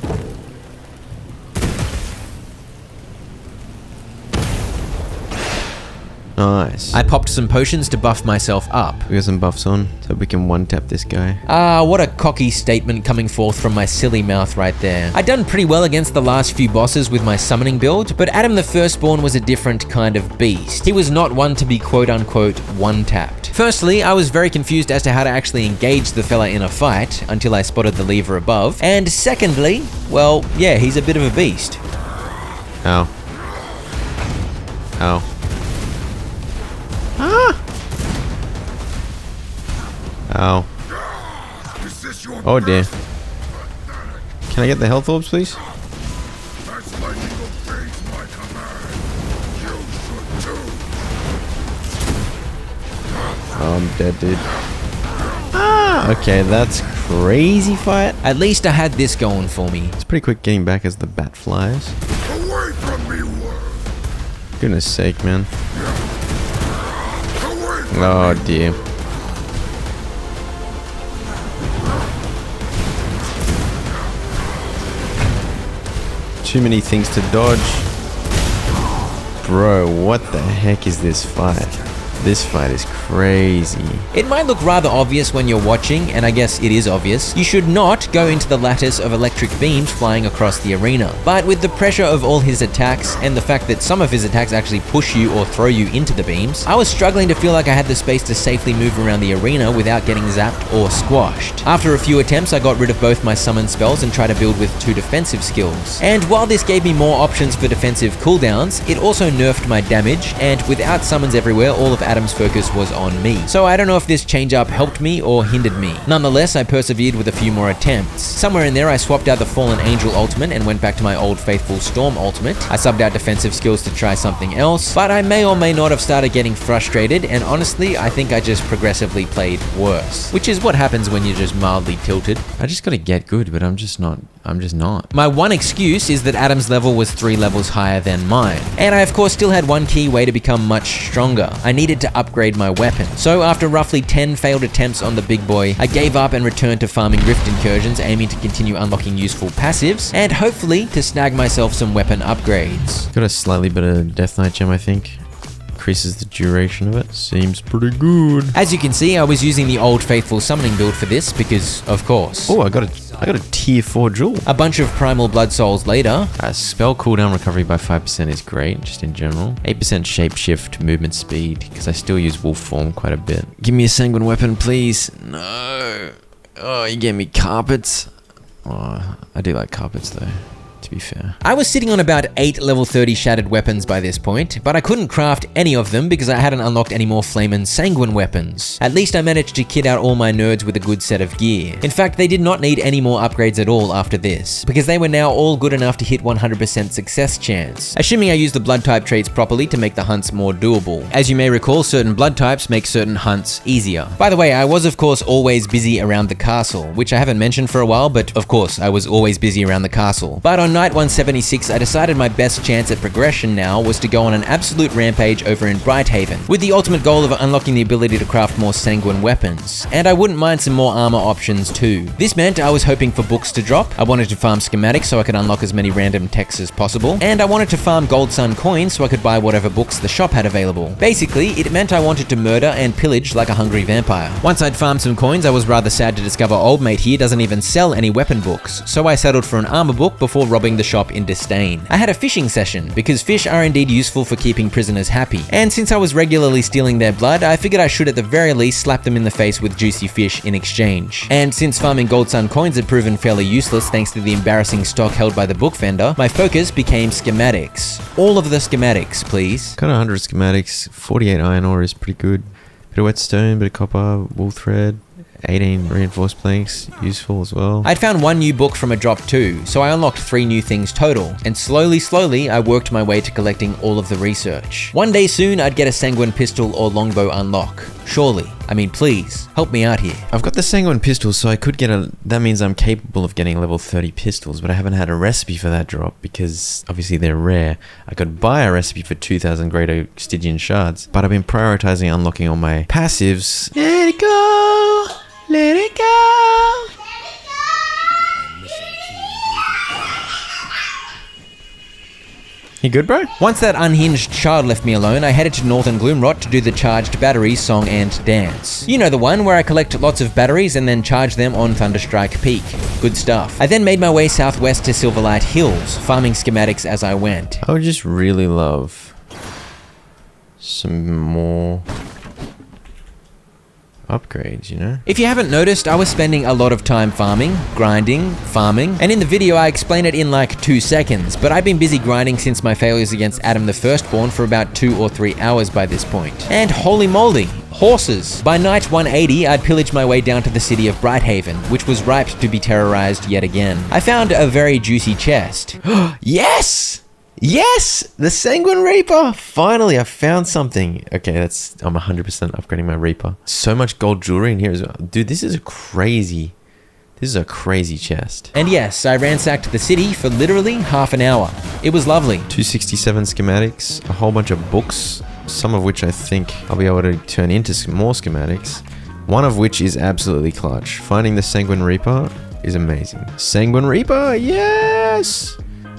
Nice. I popped some potions to buff myself up. We got some buffs on, so we can one-tap this guy. Ah, what a cocky statement coming forth from my silly mouth right there. I'd done pretty well against the last few bosses with my summoning build, but Adam the Firstborn was a different kind of beast. He was not one to be quote-unquote one-tapped. Firstly, I was very confused as to how to actually engage the fella in a fight, until I spotted the lever above. And secondly, well, yeah, he's a bit of a beast. Ow. Ow. Ah! Ow. Oh dear. Can I get the health orbs, please? Oh, I'm dead, dude. Ah! Okay, that's crazy fight. At least I had this going for me. It's pretty quick getting back as the bat flies. Away from me, world! Goodness sake, man. Oh dear. Too many things to dodge. Bro, what the heck is this fight? This fight is crazy. It might look rather obvious when you're watching, and I guess it is obvious. You should not go into the lattice of electric beams flying across the arena. But with the pressure of all his attacks, and the fact that some of his attacks actually push you or throw you into the beams, I was struggling to feel like I had the space to safely move around the arena without getting zapped or squashed. After a few attempts, I got rid of both my summon spells and tried to build with 2 defensive skills. And while this gave me more options for defensive cooldowns, it also nerfed my damage, and without summons everywhere, all of Adam's focus was on me. So I don't know if this change up helped me or hindered me. Nonetheless, I persevered with a few more attempts. Somewhere in there, I swapped out the Fallen Angel ultimate and went back to my old faithful Storm ultimate. I subbed out defensive skills to try something else, but I may or may not have started getting frustrated, and honestly, I think I just progressively played worse. Which is what happens when you're just mildly tilted. I just gotta get good, but I'm just not. My one excuse is that Adam's level was 3 levels higher than mine. And I of course still had one key way to become much stronger. I needed to upgrade my weapon. So after roughly 10 failed attempts on the big boy, I gave up and returned to farming rift incursions, aiming to continue unlocking useful passives, and hopefully to snag myself some weapon upgrades. Got a slightly better Death Knight gem, I think. Increases the duration of it. Seems pretty good. As you can see, I was using the old faithful summoning build for this because, of course. Oh, I got a tier 4 jewel. A bunch of primal blood souls later. Spell cooldown recovery by 5% is great, just in general. 8% shapeshift movement speed, because I still use wolf form quite a bit. Give me a sanguine weapon, please. No. Oh, you gave me carpets. Oh, I do like carpets though, to be fair. I was sitting on about 8 level 30 shattered weapons by this point, but I couldn't craft any of them because I hadn't unlocked any more flame and sanguine weapons. At least I managed to kit out all my nerds with a good set of gear. In fact, they did not need any more upgrades at all after this, because they were now all good enough to hit 100% success chance, assuming I used the blood type traits properly to make the hunts more doable. As you may recall, certain blood types make certain hunts easier. By the way, I was of course always busy around the castle, which I haven't mentioned for a while, but of course I was always busy around the castle. But on night 176, I decided my best chance at progression now was to go on an absolute rampage over in Brighthaven, with the ultimate goal of unlocking the ability to craft more sanguine weapons. And I wouldn't mind some more armor options too. This meant I was hoping for books to drop, I wanted to farm schematics so I could unlock as many random texts as possible, and I wanted to farm gold sun coins so I could buy whatever books the shop had available. Basically, it meant I wanted to murder and pillage like a hungry vampire. Once I'd farmed some coins, I was rather sad to discover old mate here doesn't even sell any weapon books, so I settled for an armor book before robbing the shop in disdain. I had a fishing session, because fish are indeed useful for keeping prisoners happy, and since I was regularly stealing their blood, I figured I should at the very least slap them in the face with juicy fish in exchange. And since farming gold sun coins had proven fairly useless thanks to the embarrassing stock held by the book vendor, my focus became schematics. All of the schematics, please. Got 100 schematics, 48 iron ore is pretty good. Bit of whetstone, bit of copper, wool thread, 18 reinforced planks, useful as well. I'd found one new book from a drop too, so I unlocked 3 new things total, and slowly I worked my way to collecting all of the research. One day soon, I'd get a sanguine pistol or longbow unlock. Surely. I mean, please, help me out here. I've got the sanguine pistol, so I could get that means I'm capable of getting level 30 pistols, but I haven't had a recipe for that drop because obviously they're rare. I could buy a recipe for 2,000 greater Stygian shards, but I've been prioritizing unlocking all my passives. Let it go! Let it go! You good, bro? Once that unhinged child left me alone, I headed to Northern Gloomrot to do the Charged Batteries song and dance. You know the one where I collect lots of batteries and then charge them on Thunderstrike Peak. Good stuff. I then made my way southwest to Silverlight Hills, farming schematics as I went. I would just really love some more upgrades, you know? If you haven't noticed, I was spending a lot of time farming, grinding, farming, and in the video I explain it in like 2 seconds, but I've been busy grinding since my failures against Adam the Firstborn for about 2 or 3 hours by this point. And holy moly, horses! By night 180, I'd pillaged my way down to the city of Brighthaven, which was ripe to be terrorized yet again. I found a very juicy chest. Yes! Yes! The Sanguine Reaper! Finally, I found something. Okay, I'm 100% upgrading my Reaper. So much gold jewelry in here as well. Dude, this is a crazy chest. And yes, I ransacked the city for literally half an hour. It was lovely. 267 schematics, a whole bunch of books, some of which I think I'll be able to turn into more schematics. One of which is absolutely clutch. Finding the Sanguine Reaper is amazing. Sanguine Reaper, yes!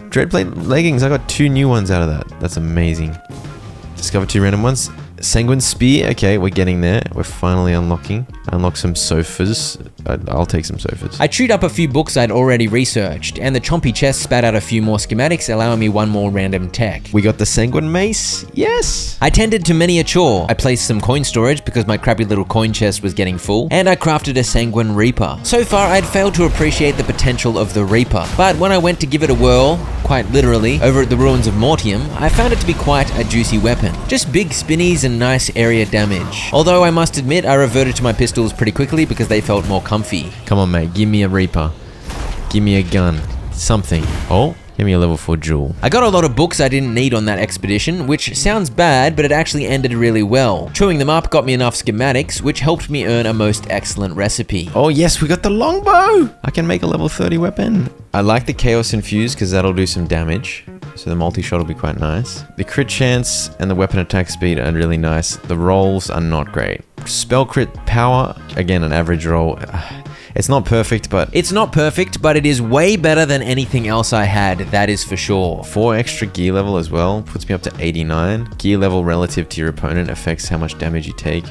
Dreadplate leggings, I got 2 new ones out of that. That's amazing. Discovered 2 random ones. Sanguine Spear, okay, we're getting there. We're finally unlocking. Unlock some sofas. I'll take some sofas. I chewed up a few books I'd already researched, and the chompy chest spat out a few more schematics, allowing me 1 more random tech. We got the Sanguine Mace, yes! I tended to many a chore. I placed some coin storage because my crappy little coin chest was getting full, and I crafted a Sanguine Reaper. So far, I'd failed to appreciate the potential of the Reaper, but when I went to give it a whirl, quite literally, over at the ruins of Mortium, I found it to be quite a juicy weapon. Just big spinnies and nice area damage. Although I must admit, I reverted to my pistols pretty quickly because they felt more comfy. Come on, mate, give me a Reaper. Give me a gun. Something. Oh, give me a level 4 jewel. I got a lot of books I didn't need on that expedition, which sounds bad, but it actually ended really well. Chewing them up got me enough schematics, which helped me earn a most excellent recipe. Oh yes, we got the longbow! I can make a level 30 weapon. I like the Chaos Infuse because that'll do some damage. So the multi-shot will be quite nice. The crit chance and the weapon attack speed are really nice. The rolls are not great. Spell crit power, again an average roll. It's not perfect, but it is way better than anything else I had, that is for sure. 4 extra gear level as well, puts me up to 89. Gear level relative to your opponent affects how much damage you take.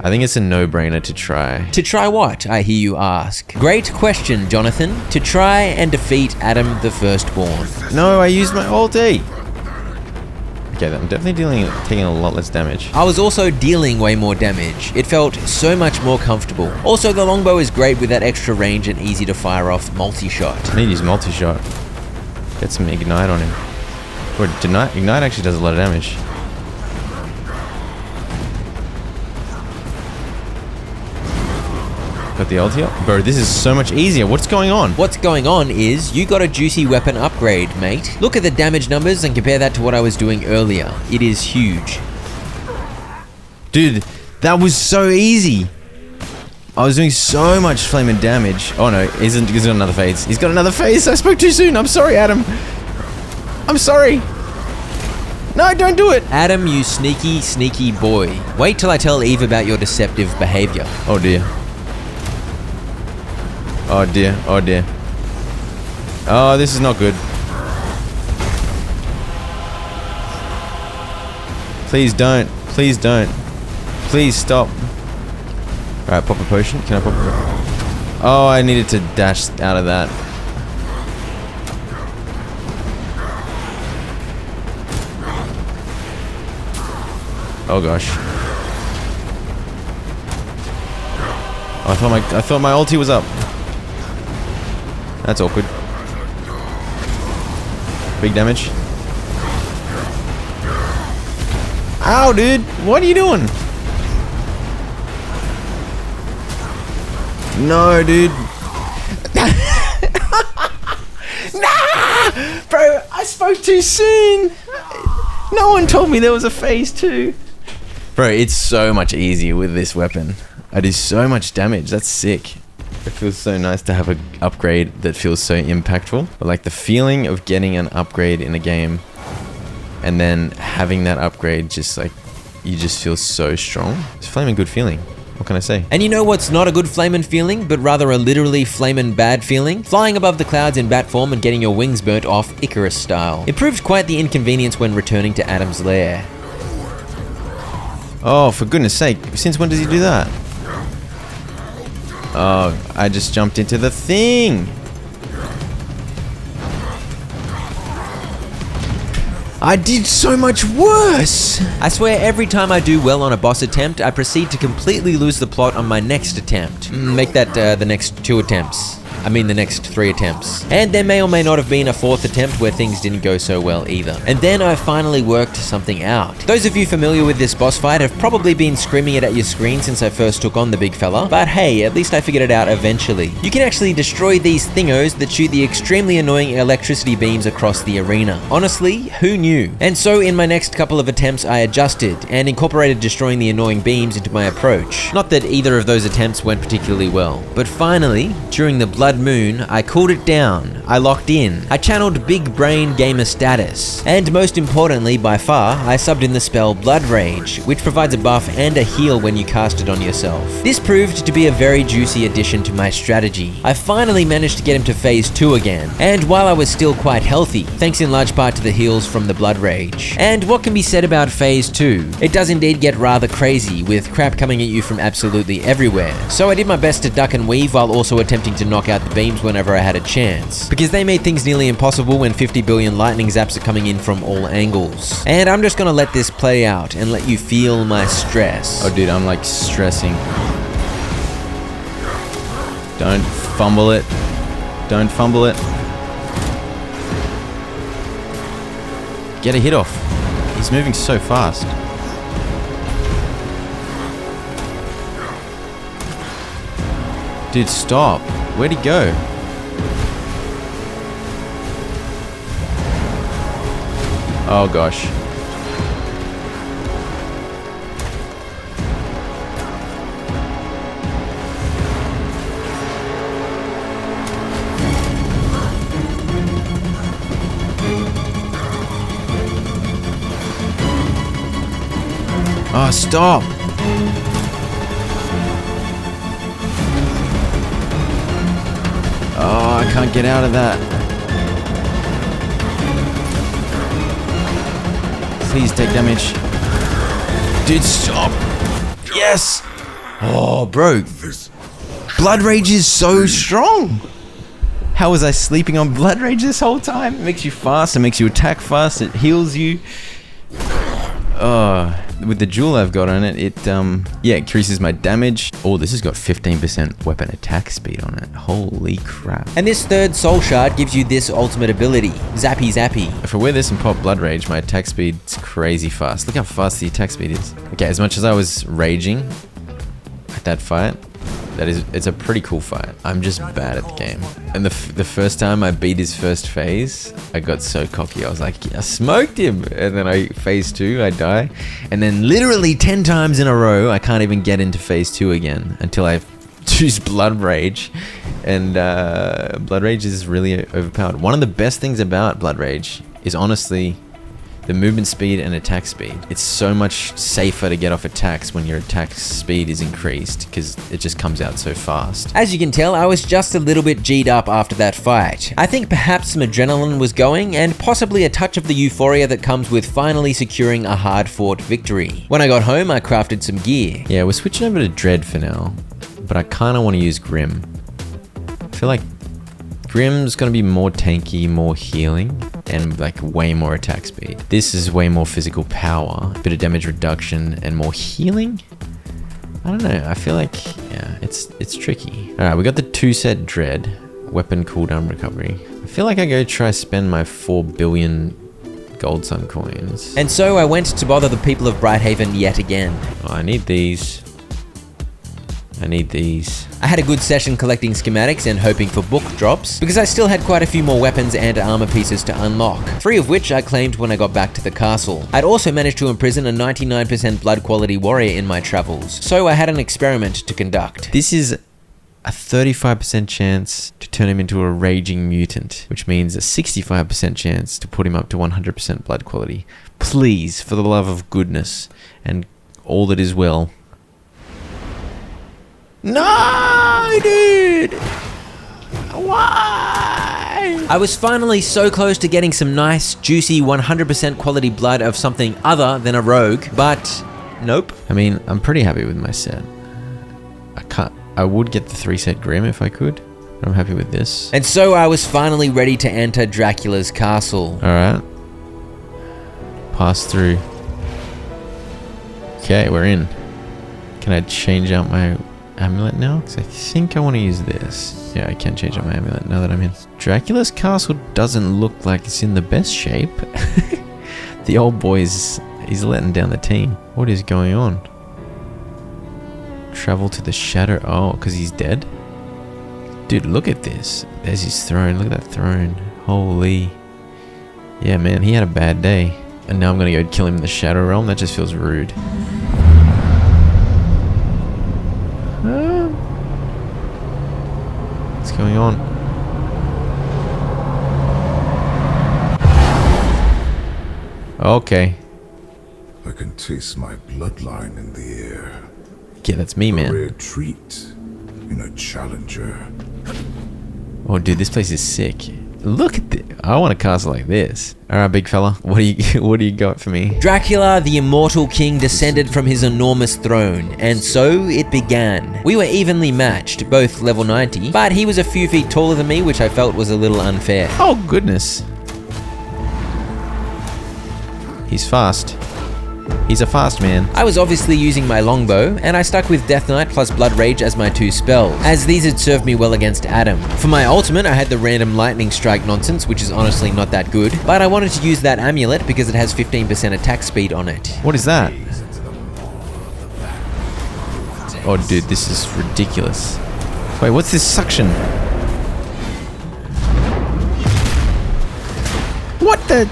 I think it's a no-brainer to try. To try what, I hear you ask? Great question, Jonathan. To try and defeat Adam the Firstborn. No, I used my ulti! Okay, I'm definitely taking a lot less damage. I was also dealing way more damage. It felt so much more comfortable. Also, the longbow is great with that extra range and easy to fire off multi-shot. I need to use multi-shot. Get some ignite on him. Or ignite actually does a lot of damage. Got the ulti up? Bro, this is so much easier. What's going on? What's going on is you got a juicy weapon upgrade, mate. Look at the damage numbers and compare that to what I was doing earlier. It is huge. Dude, that was so easy. I was doing so much flaming damage. Oh no, he's got another phase. He's got another phase. I spoke too soon. I'm sorry, Adam. I'm sorry. No, don't do it. Adam, you sneaky, sneaky boy. Wait till I tell Eve about your deceptive behavior. Oh dear. Oh dear, oh dear. Oh, this is not good. Please don't. Please don't. Please stop. Alright, pop a potion. Can I pop a potion? Oh, I needed to dash out of that. Oh gosh. Oh, I thought my ulti was up. That's awkward. Big damage. Ow, dude! What are you doing? No, dude. Nah! Bro, I spoke too soon. No one told me there was a phase 2. Bro, it's so much easier with this weapon. I do so much damage. That's sick. It feels so nice to have an upgrade that feels so impactful. But like the feeling of getting an upgrade in a game and then having that upgrade just like, you just feel so strong. It's a flaming good feeling. What can I say? And you know what's not a good flamin' feeling, but rather a literally flamin' bad feeling? Flying above the clouds in bat form and getting your wings burnt off Icarus style. It proved quite the inconvenience when returning to Adam's lair. Oh, for goodness sake. Since when does he do that? Oh, I just jumped into the thing. I did so much worse. I swear every time I do well on a boss attempt, I proceed to completely lose the plot on my next attempt. Make that the next 2 attempts. I mean the next 3 attempts. And there may or may not have been a 4th attempt where things didn't go so well either. And then I finally worked something out. Those of you familiar with this boss fight have probably been screaming it at your screen since I first took on the big fella, but hey, at least I figured it out eventually. You can actually destroy these thingos that shoot the extremely annoying electricity beams across the arena. Honestly, who knew? And so in my next couple of attempts I adjusted and incorporated destroying the annoying beams into my approach. Not that either of those attempts went particularly well, but finally, during the Blood Moon, I cooled it down, I locked in, I channeled big brain gamer status, and most importantly by far, I subbed in the spell Blood Rage, which provides a buff and a heal when you cast it on yourself. This proved to be a very juicy addition to my strategy. I finally managed to get him to phase 2 again, and while I was still quite healthy, thanks in large part to the heals from the Blood Rage. And what can be said about phase 2? It does indeed get rather crazy, with crap coming at you from absolutely everywhere. So I did my best to duck and weave while also attempting to knock out the beams whenever I had a chance, because they made things nearly impossible when 50 billion lightning zaps are coming in from all angles. And I'm just gonna let this play out and let you feel my stress. Oh dude, I'm like stressing. Don't fumble it. Don't fumble it. Get a hit off. He's moving so fast. Dude, stop. Where'd he go? Oh gosh. Oh, stop. Oh, I can't get out of that. Please take damage. Dude, stop. Yes. Oh, bro. Blood Rage is so strong. How was I sleeping on Blood Rage this whole time? It makes you fast. It makes you attack fast. It heals you. With the jewel I've got on it, it increases my damage. Oh, this has got 15% weapon attack speed on it. Holy crap. And this 3rd soul shard gives you this ultimate ability, Zappy Zappy. If I wear this and pop Blood Rage, my attack speed's crazy fast. Look how fast the attack speed is. Okay, as much as I was raging at that fight, it's a pretty cool fight. I'm just bad at the game. And the first time I beat his first phase, I got so cocky. I was like, I smoked him. And then phase 2, I die. And then literally 10 times in a row, I can't even get into phase 2 again until I choose Blood Rage. And Blood Rage is really overpowered. One of the best things about Blood Rage is honestly the movement speed and attack speed. It's so much safer to get off attacks when your attack speed is increased because it just comes out so fast. As you can tell, I was just a little bit G'd up after that fight. I think perhaps some adrenaline was going and possibly a touch of the euphoria that comes with finally securing a hard-fought victory. When I got home, I crafted some gear. Yeah, we're switching over to Dread for now, but I kind of want to use Grim. I feel like Grim's gonna be more tanky, more healing, and like way more attack speed. This is way more physical power, a bit of damage reduction, and more healing? I don't know, I feel like, yeah, it's tricky. Alright, we got the 2-set Dread, weapon cooldown recovery. I feel like I go try spend my 4 billion Gold Sun coins. And so I went to bother the people of Brighthaven yet again. Oh, I need these. I need these. I had a good session collecting schematics and hoping for book drops, because I still had quite a few more weapons and armor pieces to unlock, 3 of which I claimed when I got back to the castle. I'd also managed to imprison a 99% blood quality warrior in my travels, so I had an experiment to conduct. This is a 35% chance to turn him into a raging mutant, which means a 65% chance to put him up to 100% blood quality. Please, for the love of goodness and all that is well. No, dude! Why? I was finally so close to getting some nice, juicy, 100% quality blood of something other than a rogue, but nope. I mean, I'm pretty happy with my set. I would get the 3-set Grim if I could. I'm happy with this. And so I was finally ready to enter Dracula's castle. Alright. Pass through. Okay, we're in. Can I change out my amulet now? Because I think I want to use this. Yeah, I can change out my amulet now that I'm in. Dracula's castle doesn't look like it's in the best shape. The old boy's... he's letting down the team. What is going on? Travel to the shadow. Oh, because he's dead? Dude, look at this. There's his throne. Look at that throne. Holy. Yeah, man, he had a bad day. And now I'm going to go kill him in the shadow realm? That just feels rude. What's going on? Okay. I can taste my bloodline in the air. Yeah, that's me, A man. rare treat in a challenger. Oh, dude, this place is sick. Look at this. I want a castle like this. All right, big fella. What do you got for me? Dracula, the immortal king, descended from his enormous throne, and so it began. We were evenly matched, both level 90, but he was a few feet taller than me, which I felt was a little unfair. Oh, goodness. He's fast. He's a fast man. I was obviously using my longbow, and I stuck with Death Knight plus Blood Rage as my 2 spells, as these had served me well against Adam. For my ultimate, I had the random lightning strike nonsense, which is honestly not that good, but I wanted to use that amulet because it has 15% attack speed on it. What is that? Oh, dude, this is ridiculous. Wait, what's this suction? What the?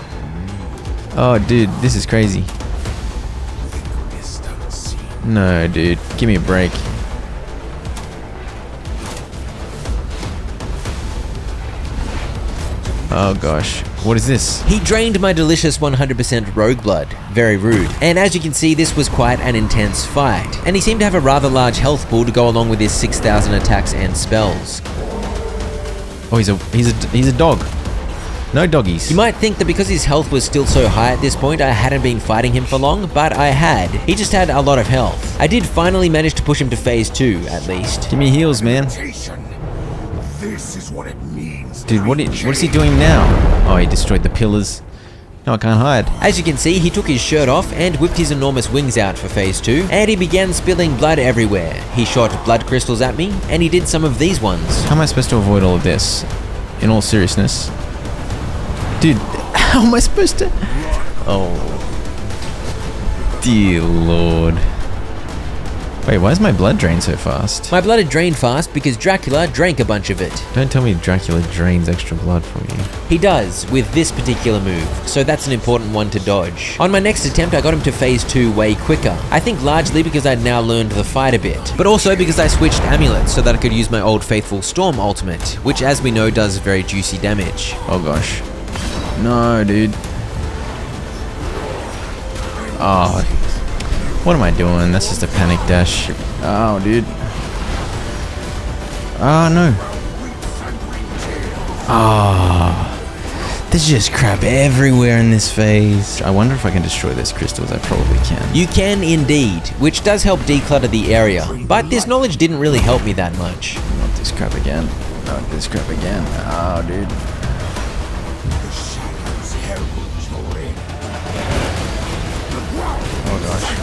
Oh, dude, this is crazy. No, dude. Give me a break. Oh, gosh. What is this? He drained my delicious 100% rogue blood. Very rude. And as you can see, this was quite an intense fight. And he seemed to have a rather large health pool to go along with his 6,000 attacks and spells. Oh, he's a dog. No doggies. You might think that because his health was still so high at this point, I hadn't been fighting him for long, but I had. He just had a lot of health. I did finally manage to push him to phase 2, at least. Give me heals, man. This is what it means. Dude, what is he doing now? Oh, he destroyed the pillars. No, I can't hide. As you can see, he took his shirt off and whipped his enormous wings out for phase 2, and he began spilling blood everywhere. He shot blood crystals at me, and he did some of these ones. How am I supposed to avoid all of this? In all seriousness. Dude, how am I supposed to? Oh. Dear Lord. Wait, why is my blood drained so fast? My blood had drained fast because Dracula drank a bunch of it. Don't tell me Dracula drains extra blood from you. He does, with this particular move, so that's an important one to dodge. On my next attempt, I got him to phase 2 way quicker. I think largely because I'd now learned the fight a bit, but also because I switched amulets so that I could use my old Faithful Storm ultimate, which as we know does very juicy damage. Oh gosh. No, dude. Oh. What am I doing? That's just a panic dash. Oh, dude. Oh, no. Oh. There's just crap everywhere in this phase. I wonder if I can destroy those crystals. I probably can. You can indeed, which does help declutter the area, but this knowledge didn't really help me that much. Not this crap again. Not this crap again. Oh, dude. Oh gosh.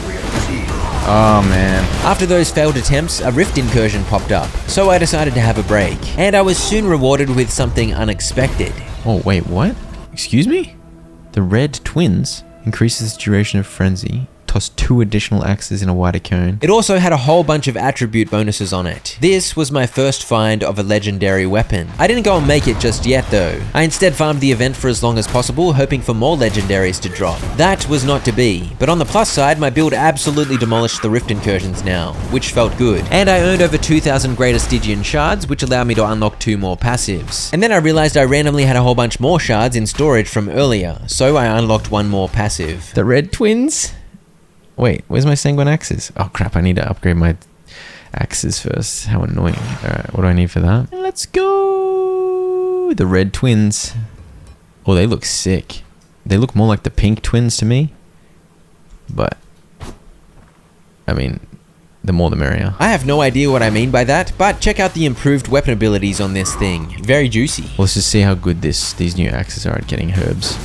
Oh man. After those failed attempts, a rift incursion popped up, so I decided to have a break, and I was soon rewarded with something unexpected. Oh wait, what? Excuse me? The red twins increases the duration of frenzy, toss 2 additional axes in a wider cone. It also had a whole bunch of attribute bonuses on it. This was my first find of a legendary weapon. I didn't go and make it just yet though. I instead farmed the event for as long as possible, hoping for more legendaries to drop. That was not to be, but on the plus side, my build absolutely demolished the rift incursions now, which felt good. And I earned over 2,000 greater Stygian shards, which allowed me to unlock 2 more passives. And then I realized I randomly had a whole bunch more shards in storage from earlier, so I unlocked 1 more passive. The red twins? Wait, where's my sanguine axes? Oh crap, I need to upgrade my axes first. How annoying. Alright, what do I need for that? Let's go! The red twins. Oh, they look sick. They look more like the pink twins to me. But, I mean, the more the merrier. I have no idea what I mean by that, but check out the improved weapon abilities on this thing. Very juicy. Well, let's just see how good these new axes are at getting herbs.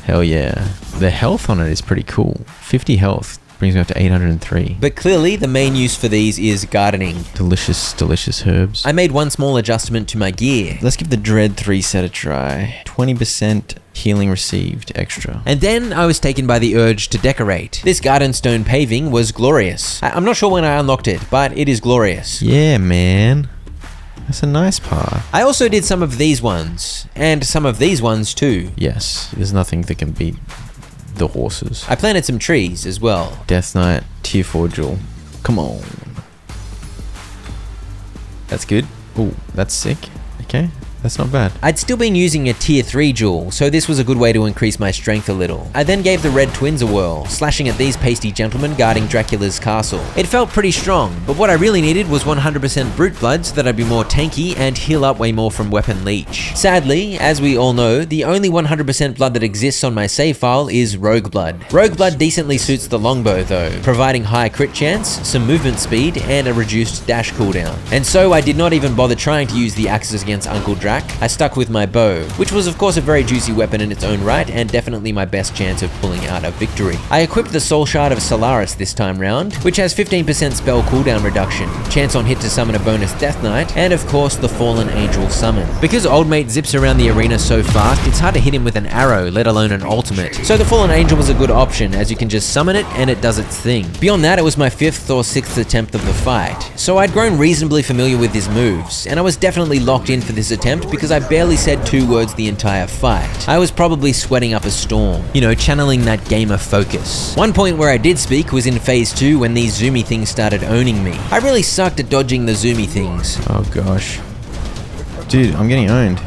Hell yeah. The health on it is pretty cool. 50 health brings me up to 803. But clearly, the main use for these is gardening. Delicious, delicious herbs. I made one small adjustment to my gear. Let's give the Dread 3 set a try. 20% healing received extra. And then I was taken by the urge to decorate. This garden stone paving was glorious. I'm not sure when I unlocked it, but it is glorious. Yeah, man. That's a nice path. I also did some of these ones, and some of these ones too. Yes, there's nothing that can beat the horses. I planted some trees as well. Death Knight, tier 4 jewel. Come on. That's good. Oh, that's sick. Okay, that's not bad. I'd still been using a tier 3 jewel, so this was a good way to increase my strength a little. I then gave the red twins a whirl, slashing at these pasty gentlemen guarding Dracula's castle. It felt pretty strong, but what I really needed was 100% brute blood so that I'd be more tanky and heal up way more from weapon leech. Sadly, as we all know, the only 100% blood that exists on my save file is rogue blood. Rogue blood decently suits the longbow though, providing high crit chance, some movement speed, and a reduced dash cooldown. And so I did not even bother trying to use the axes against Uncle Drac. I stuck with my bow, which was of course a very juicy weapon in its own right and definitely my best chance of pulling out a victory. I equipped the Soul Shard of Solaris this time round, which has 15% spell cooldown reduction, chance on hit to summon a bonus Death Knight, and of course the Fallen Angel summon. Because Old Mate zips around the arena so fast, it's hard to hit him with an arrow, let alone an ultimate. So the Fallen Angel was a good option, as you can just summon it and it does its thing. Beyond that, it was my 5th or 6th attempt of the fight, so I'd grown reasonably familiar with his moves, and I was definitely locked in for this attempt because I barely said 2 words the entire fight. I was probably sweating up a storm, you know, channeling that gamer focus. One point where I did speak was in phase 2 when these zoomy things started owning me. I really sucked at dodging the zoomy things. Oh gosh. Dude, I'm getting owned.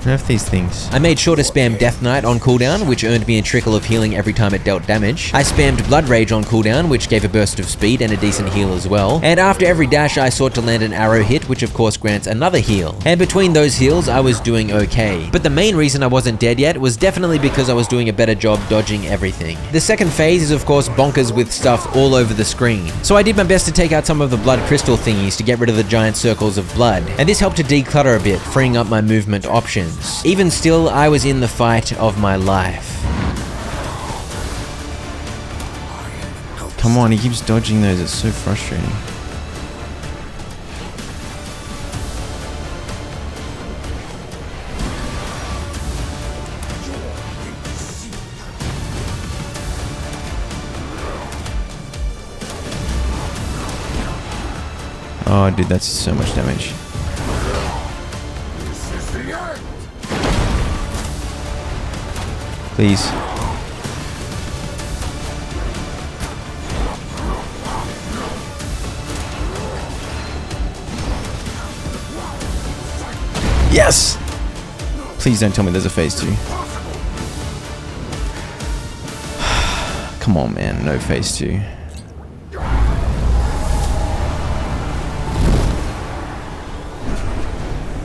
Nerf these things. I made sure to spam Death Knight on cooldown, which earned me a trickle of healing every time it dealt damage. I spammed Blood Rage on cooldown, which gave a burst of speed and a decent heal as well. And after every dash, I sought to land an arrow hit, which of course grants another heal. And between those heals, I was doing okay. But the main reason I wasn't dead yet was definitely because I was doing a better job dodging everything. The second phase is of course bonkers with stuff all over the screen. So I did my best to take out some of the blood crystal thingies to get rid of the giant circles of blood. And this helped to declutter a bit, freeing up my movement options. Even still, I was in the fight of my life. Come on, he keeps dodging those. It's so frustrating. Oh, dude, that's so much damage. Please. Yes! Please don't tell me there's a phase 2. Come on, man. No phase 2.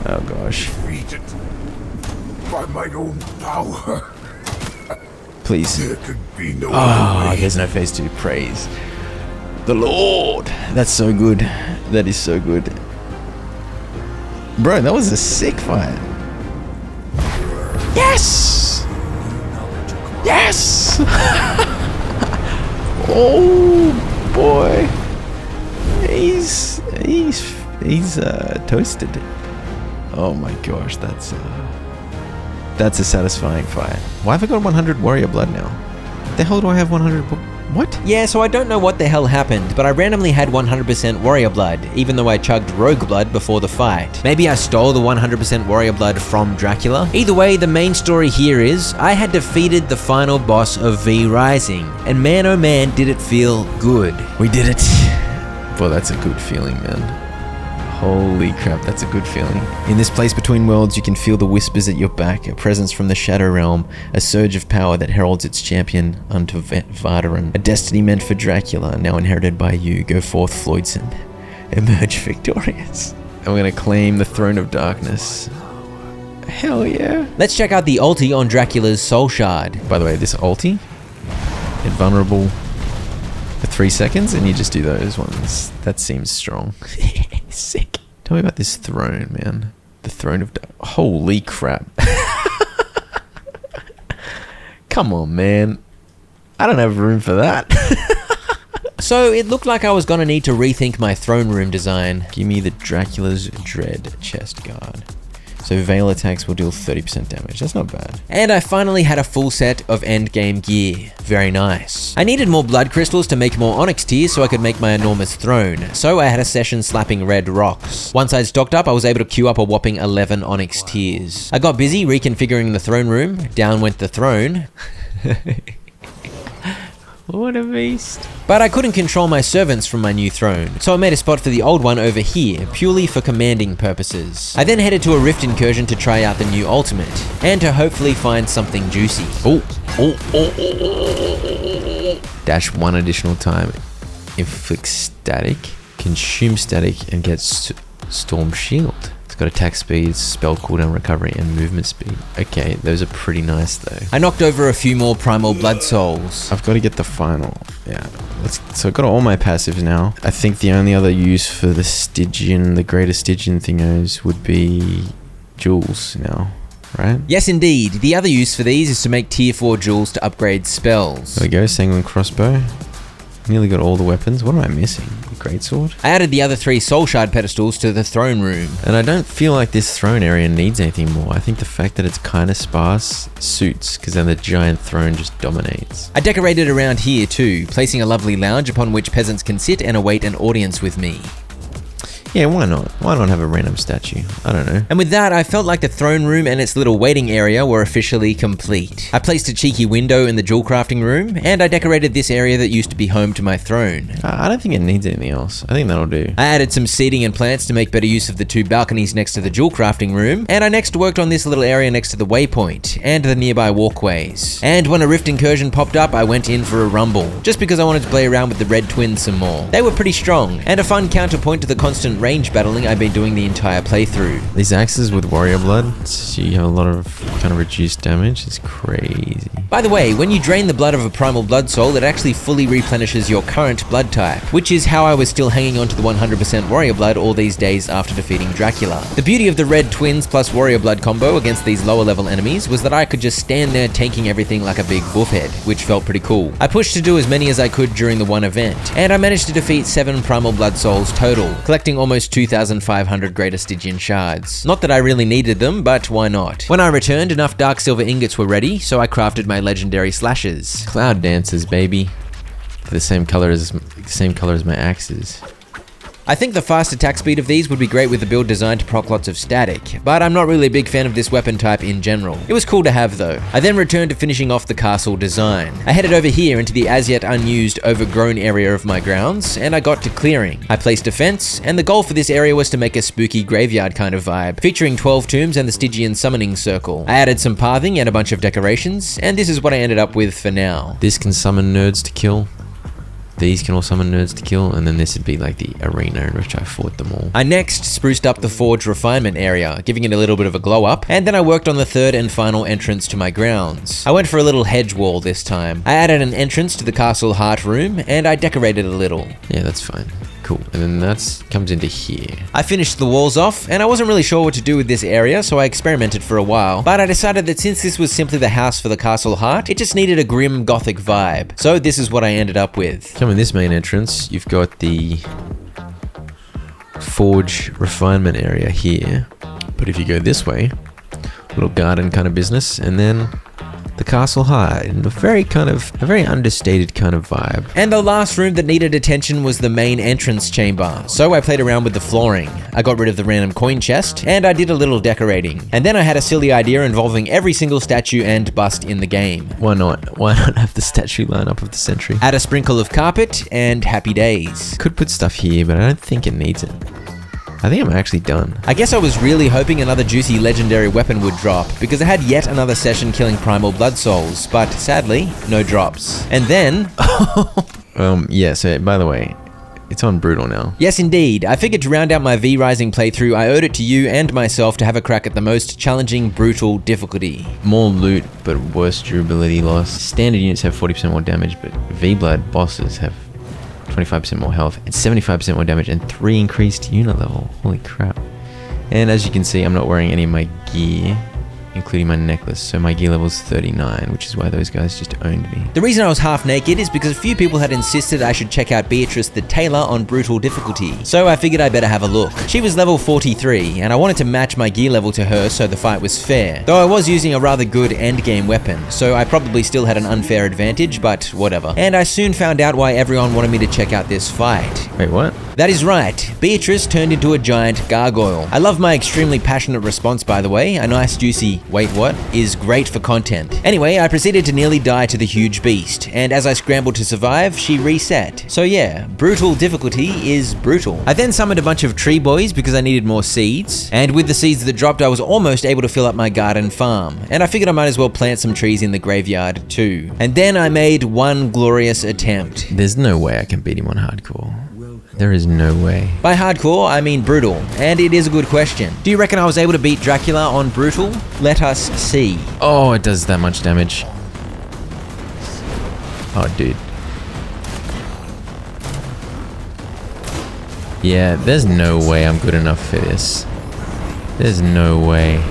Oh, gosh. Defeated by my own power. Please. There could be no Oh, other way. there's no phase 2. Praise the Lord. That's so good. That is so good. Bro, that was a sick fight. Yes! Yes! Oh boy. He's toasted. Oh my gosh, that's a satisfying fight. Why have I got 100 warrior blood now? The hell do I have 100? What? Yeah, so I don't know what the hell happened, but I randomly had 100% warrior blood, even though I chugged rogue blood before the fight. Maybe I stole the 100% warrior blood from Dracula? Either way, the main story here is, I had defeated the final boss of V Rising, and man oh man did it feel good. We did it. Well, that's a good feeling, man. Holy crap, that's a good feeling. In this place between worlds, you can feel the whispers at your back, a presence from the Shadow Realm, a surge of power that heralds its champion unto Vardaran, a destiny meant for Dracula, now inherited by you. Go forth, Floydson. Emerge victorious. I'm gonna claim the Throne of Darkness. Hell yeah. Let's check out the ulti on Dracula's soul shard. By the way, this ulti, invulnerable for 3 seconds, and you just do those ones. That seems strong. Sick. Tell me about this throne, man. The Throne of Holy crap. Come on, man. I don't have room for that. So it looked like I was gonna need to rethink my throne room design. Give me the Dracula's Dread chest guard. So Veil attacks will deal 30% damage. That's not bad. And I finally had a full set of endgame gear. Very nice. I needed more blood crystals to make more onyx tears so I could make my enormous throne. So I had a session slapping red rocks. Once I'd stocked up, I was able to queue up a whopping 11 onyx tears. I got busy reconfiguring the throne room. Down went the throne. What a beast. But I couldn't control my servants from my new throne, so I made a spot for the old one over here, purely for commanding purposes. I then headed to a rift incursion to try out the new ultimate, and to hopefully find something juicy. Dash 1 additional time. Inflict static. Consume static and get storm shield. It's got attack speed, spell cooldown recovery, and movement speed. Okay, those are pretty nice though. I knocked over a few more primal blood souls. I've got to get the final. Yeah. So I've got all my passives now. I think the only other use for the Stygian, the greater Stygian thingos would be jewels now, right? Yes indeed. The other use for these is to make tier 4 jewels to upgrade spells. There we go, Sanguine Crossbow. Nearly got all the weapons. What am I missing? The greatsword? I added the other 3 soul shard pedestals to the throne room. And I don't feel like this throne area needs anything more. I think the fact that it's kind of sparse suits, because then the giant throne just dominates. I decorated around here too, placing a lovely lounge upon which peasants can sit and await an audience with me. Yeah, why not? Why not have a random statue? I don't know. And with that, I felt like the throne room and its little waiting area were officially complete. I placed a cheeky window in the jewel crafting room, and I decorated this area that used to be home to my throne. I don't think it needs anything else. I think that'll do. I added some seating and plants to make better use of the 2 balconies next to the jewel crafting room, and I next worked on this little area next to the waypoint, and the nearby walkways. And when a rift incursion popped up, I went in for a rumble, just because I wanted to play around with the red twins some more. They were pretty strong, and a fun counterpoint to the constant range battling I've been doing the entire playthrough. These axes with warrior blood, so you have a lot of kind of reduced damage. It's crazy. By the way, when you drain the blood of a primal blood soul, it actually fully replenishes your current blood type, which is how I was still hanging on to the 100% warrior blood all these days after defeating Dracula. The beauty of the red twins plus warrior blood combo against these lower level enemies was that I could just stand there tanking everything like a big buffhead, which felt pretty cool. I pushed to do as many as I could during the one event, and I managed to defeat 7 primal blood souls total, collecting almost 2,500 greater Stygian shards. Not that I really needed them, but why not? When I returned, enough dark silver ingots were ready, so I crafted my legendary slashes. Cloud dancers, baby. The same color as my axes. I think the fast attack speed of these would be great with the build designed to proc lots of static, but I'm not really a big fan of this weapon type in general. It was cool to have though. I then returned to finishing off the castle design. I headed over here into the as yet unused overgrown area of my grounds, and I got to clearing. I placed a fence, and the goal for this area was to make a spooky graveyard kind of vibe, featuring 12 tombs and the Stygian summoning circle. I added some pathing and a bunch of decorations, and this is what I ended up with for now. This can summon nerds to kill. These can all summon nerds to kill, and then this would be like the arena in which I fought them all. I next spruced up the forge refinement area, giving it a little bit of a glow up, and then I worked on the 3rd and final entrance to my grounds. I went for a little hedge wall this time. I added an entrance to the castle heart room, and I decorated a little. Yeah, that's fine. Cool. And then that comes into here. I finished the walls off, and I wasn't really sure what to do with this area, so I experimented for a while, but I decided that since this was simply the house for the castle heart, it just needed a grim gothic vibe. So this is what I ended up with. Come in this main entrance, you've got the forge refinement area here. But if you go this way, little garden kind of business, and then the castle high in a very understated kind of vibe. And the last room that needed attention was the main entrance chamber. So I played around with the flooring. I got rid of the random coin chest, and I did a little decorating. And then I had a silly idea involving every single statue and bust in the game. Why not? Why not have the statue line up of the sentry? Add a sprinkle of carpet, and happy days. Could put stuff here, but I don't think it needs it. I think I'm actually done. I guess I was really hoping another juicy legendary weapon would drop, because I had yet another session killing primal blood souls, but sadly, no drops. And then... Yeah, so by the way, it's on brutal now. Yes, indeed. I figured to round out my V-Rising playthrough, I owed it to you and myself to have a crack at the most challenging, brutal difficulty. More loot, but worse durability loss. Standard units have 40% more damage, but V-Blood bosses have 25% more health and 75% more damage and 3 increased unit level. Holy crap. And as you can see, I'm not wearing any of my gear, including my necklace, so my gear level is 39, which is why those guys just owned me. The reason I was half naked is because a few people had insisted I should check out Beatrice the Tailor on brutal difficulty, so I figured I better have a look. She was level 43, and I wanted to match my gear level to her so the fight was fair, though I was using a rather good endgame weapon, so I probably still had an unfair advantage, but whatever. And I soon found out why everyone wanted me to check out this fight. Wait, what? That is right, Beatrice turned into a giant gargoyle. I love my extremely passionate response, by the way. A nice juicy "wait what" is great for content. Anyway, I proceeded to nearly die to the huge beast, and as I scrambled to survive, she reset. So yeah, brutal difficulty is brutal. I then summoned a bunch of tree boys because I needed more seeds, and with the seeds that dropped, I was almost able to fill up my garden farm, and I figured I might as well plant some trees in the graveyard too. And then I made one glorious attempt. There's no way I can beat him on hardcore. There is no way. By hardcore, I mean brutal, and it is a good question. Do you reckon I was able to beat Dracula on brutal? Let us see. Oh, it does that much damage. Oh, dude. Yeah, there's no way I'm good enough for this. There's no way.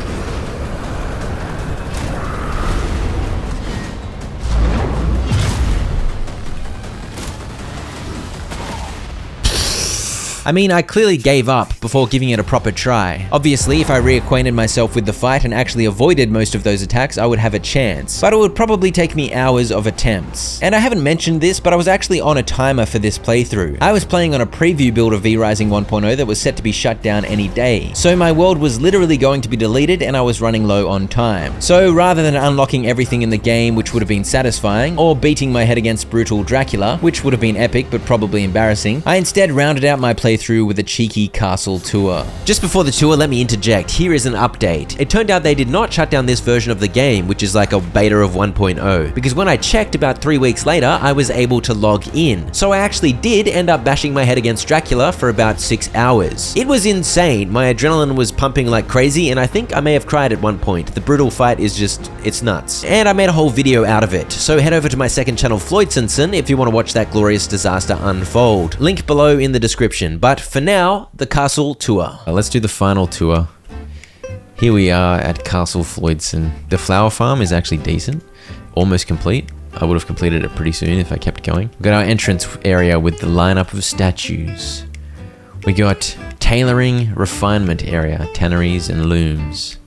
I mean, I clearly gave up before giving it a proper try. Obviously, if I reacquainted myself with the fight and actually avoided most of those attacks, I would have a chance. But it would probably take me hours of attempts. And I haven't mentioned this, but I was actually on a timer for this playthrough. I was playing on a preview build of V-Rising 1.0 that was set to be shut down any day. So my world was literally going to be deleted and I was running low on time. So rather than unlocking everything in the game, which would have been satisfying, or beating my head against brutal Dracula, which would have been epic but probably embarrassing, I instead rounded out my playthrough with a cheeky castle tour. Just before the tour, let me interject. Here is an update. It turned out they did not shut down this version of the game, which is like a beta of 1.0, because when I checked about 3 weeks later, I was able to log in. So I actually did end up bashing my head against Dracula for about 6 hours. It was insane. My adrenaline was pumping like crazy, and I think I may have cried at one point. The brutal fight is just, it's nuts. And I made a whole video out of it. So head over to my second channel, Floydson, if you want to watch that glorious disaster unfold. Link below in the description. But for now, the castle tour. Let's do the final tour. Here we are at Castle Floydson. The flower farm is actually decent, almost complete. I would have completed it pretty soon if I kept going. We got our entrance area with the lineup of statues. We got tailoring refinement area, tanneries and looms.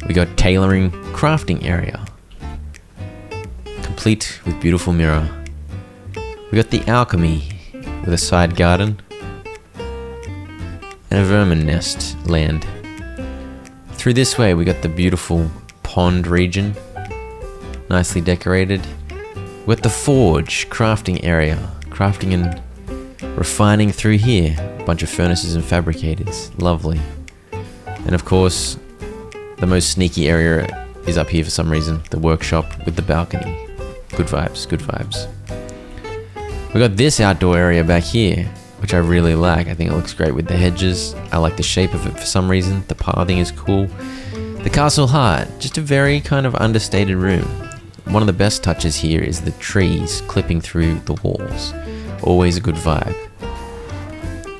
We got tailoring crafting area, complete with beautiful mirror. We got the alchemy with a side garden and a vermin nest land. Through this way we got the beautiful pond region, nicely decorated. We got the forge crafting area, crafting and refining through here. A bunch of furnaces and fabricators, lovely. And of course, the most sneaky area is up here for some reason, the workshop with the balcony. Good vibes, good vibes. We got this outdoor area back here, which I really like. I think it looks great with the hedges. I like the shape of it for some reason. The pathing is cool. The castle heart, just a very kind of understated room. One of the best touches here is the trees clipping through the walls. Always a good vibe.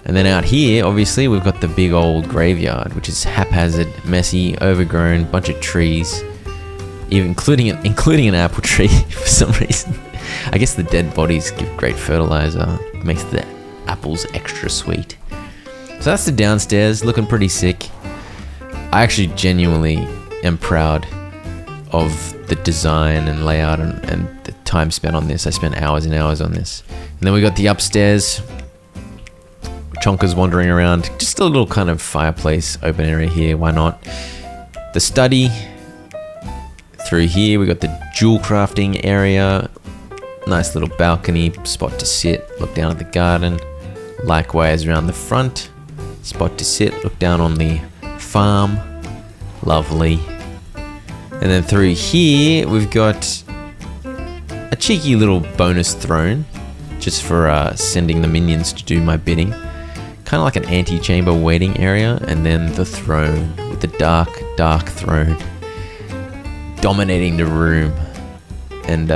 And then out here, obviously, we've got the big old graveyard, which is haphazard, messy, overgrown, bunch of trees, even including an apple tree for some reason. I guess the dead bodies give great fertilizer, makes the apples extra sweet. So that's the downstairs, looking pretty sick. I actually genuinely am proud of the design and layout and the time spent on this. I spent hours and hours on this. And then we got the upstairs. Chonka's wandering around. Just a little kind of fireplace, open area here. Why not? The study. Through here, we got the jewel crafting area. Nice little balcony spot to sit. Look down at the garden. Likewise around the front. Spot to sit. Look down on the farm. Lovely. And then through here, we've got a cheeky little bonus throne. Just for sending the minions to do my bidding. Kind of like an antechamber waiting area. And then the throne with the dark throne. Dominating the room. And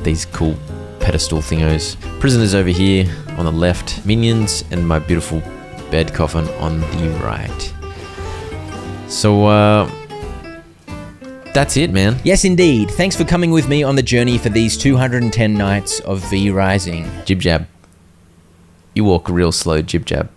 these cool pedestal thingos. Prisoners over here on the left. Minions and my beautiful bed coffin on the right. So, that's it, man. Yes, indeed. Thanks for coming with me on the journey for these 210 nights of V Rising. Jib jab. You walk real slow, jib jab.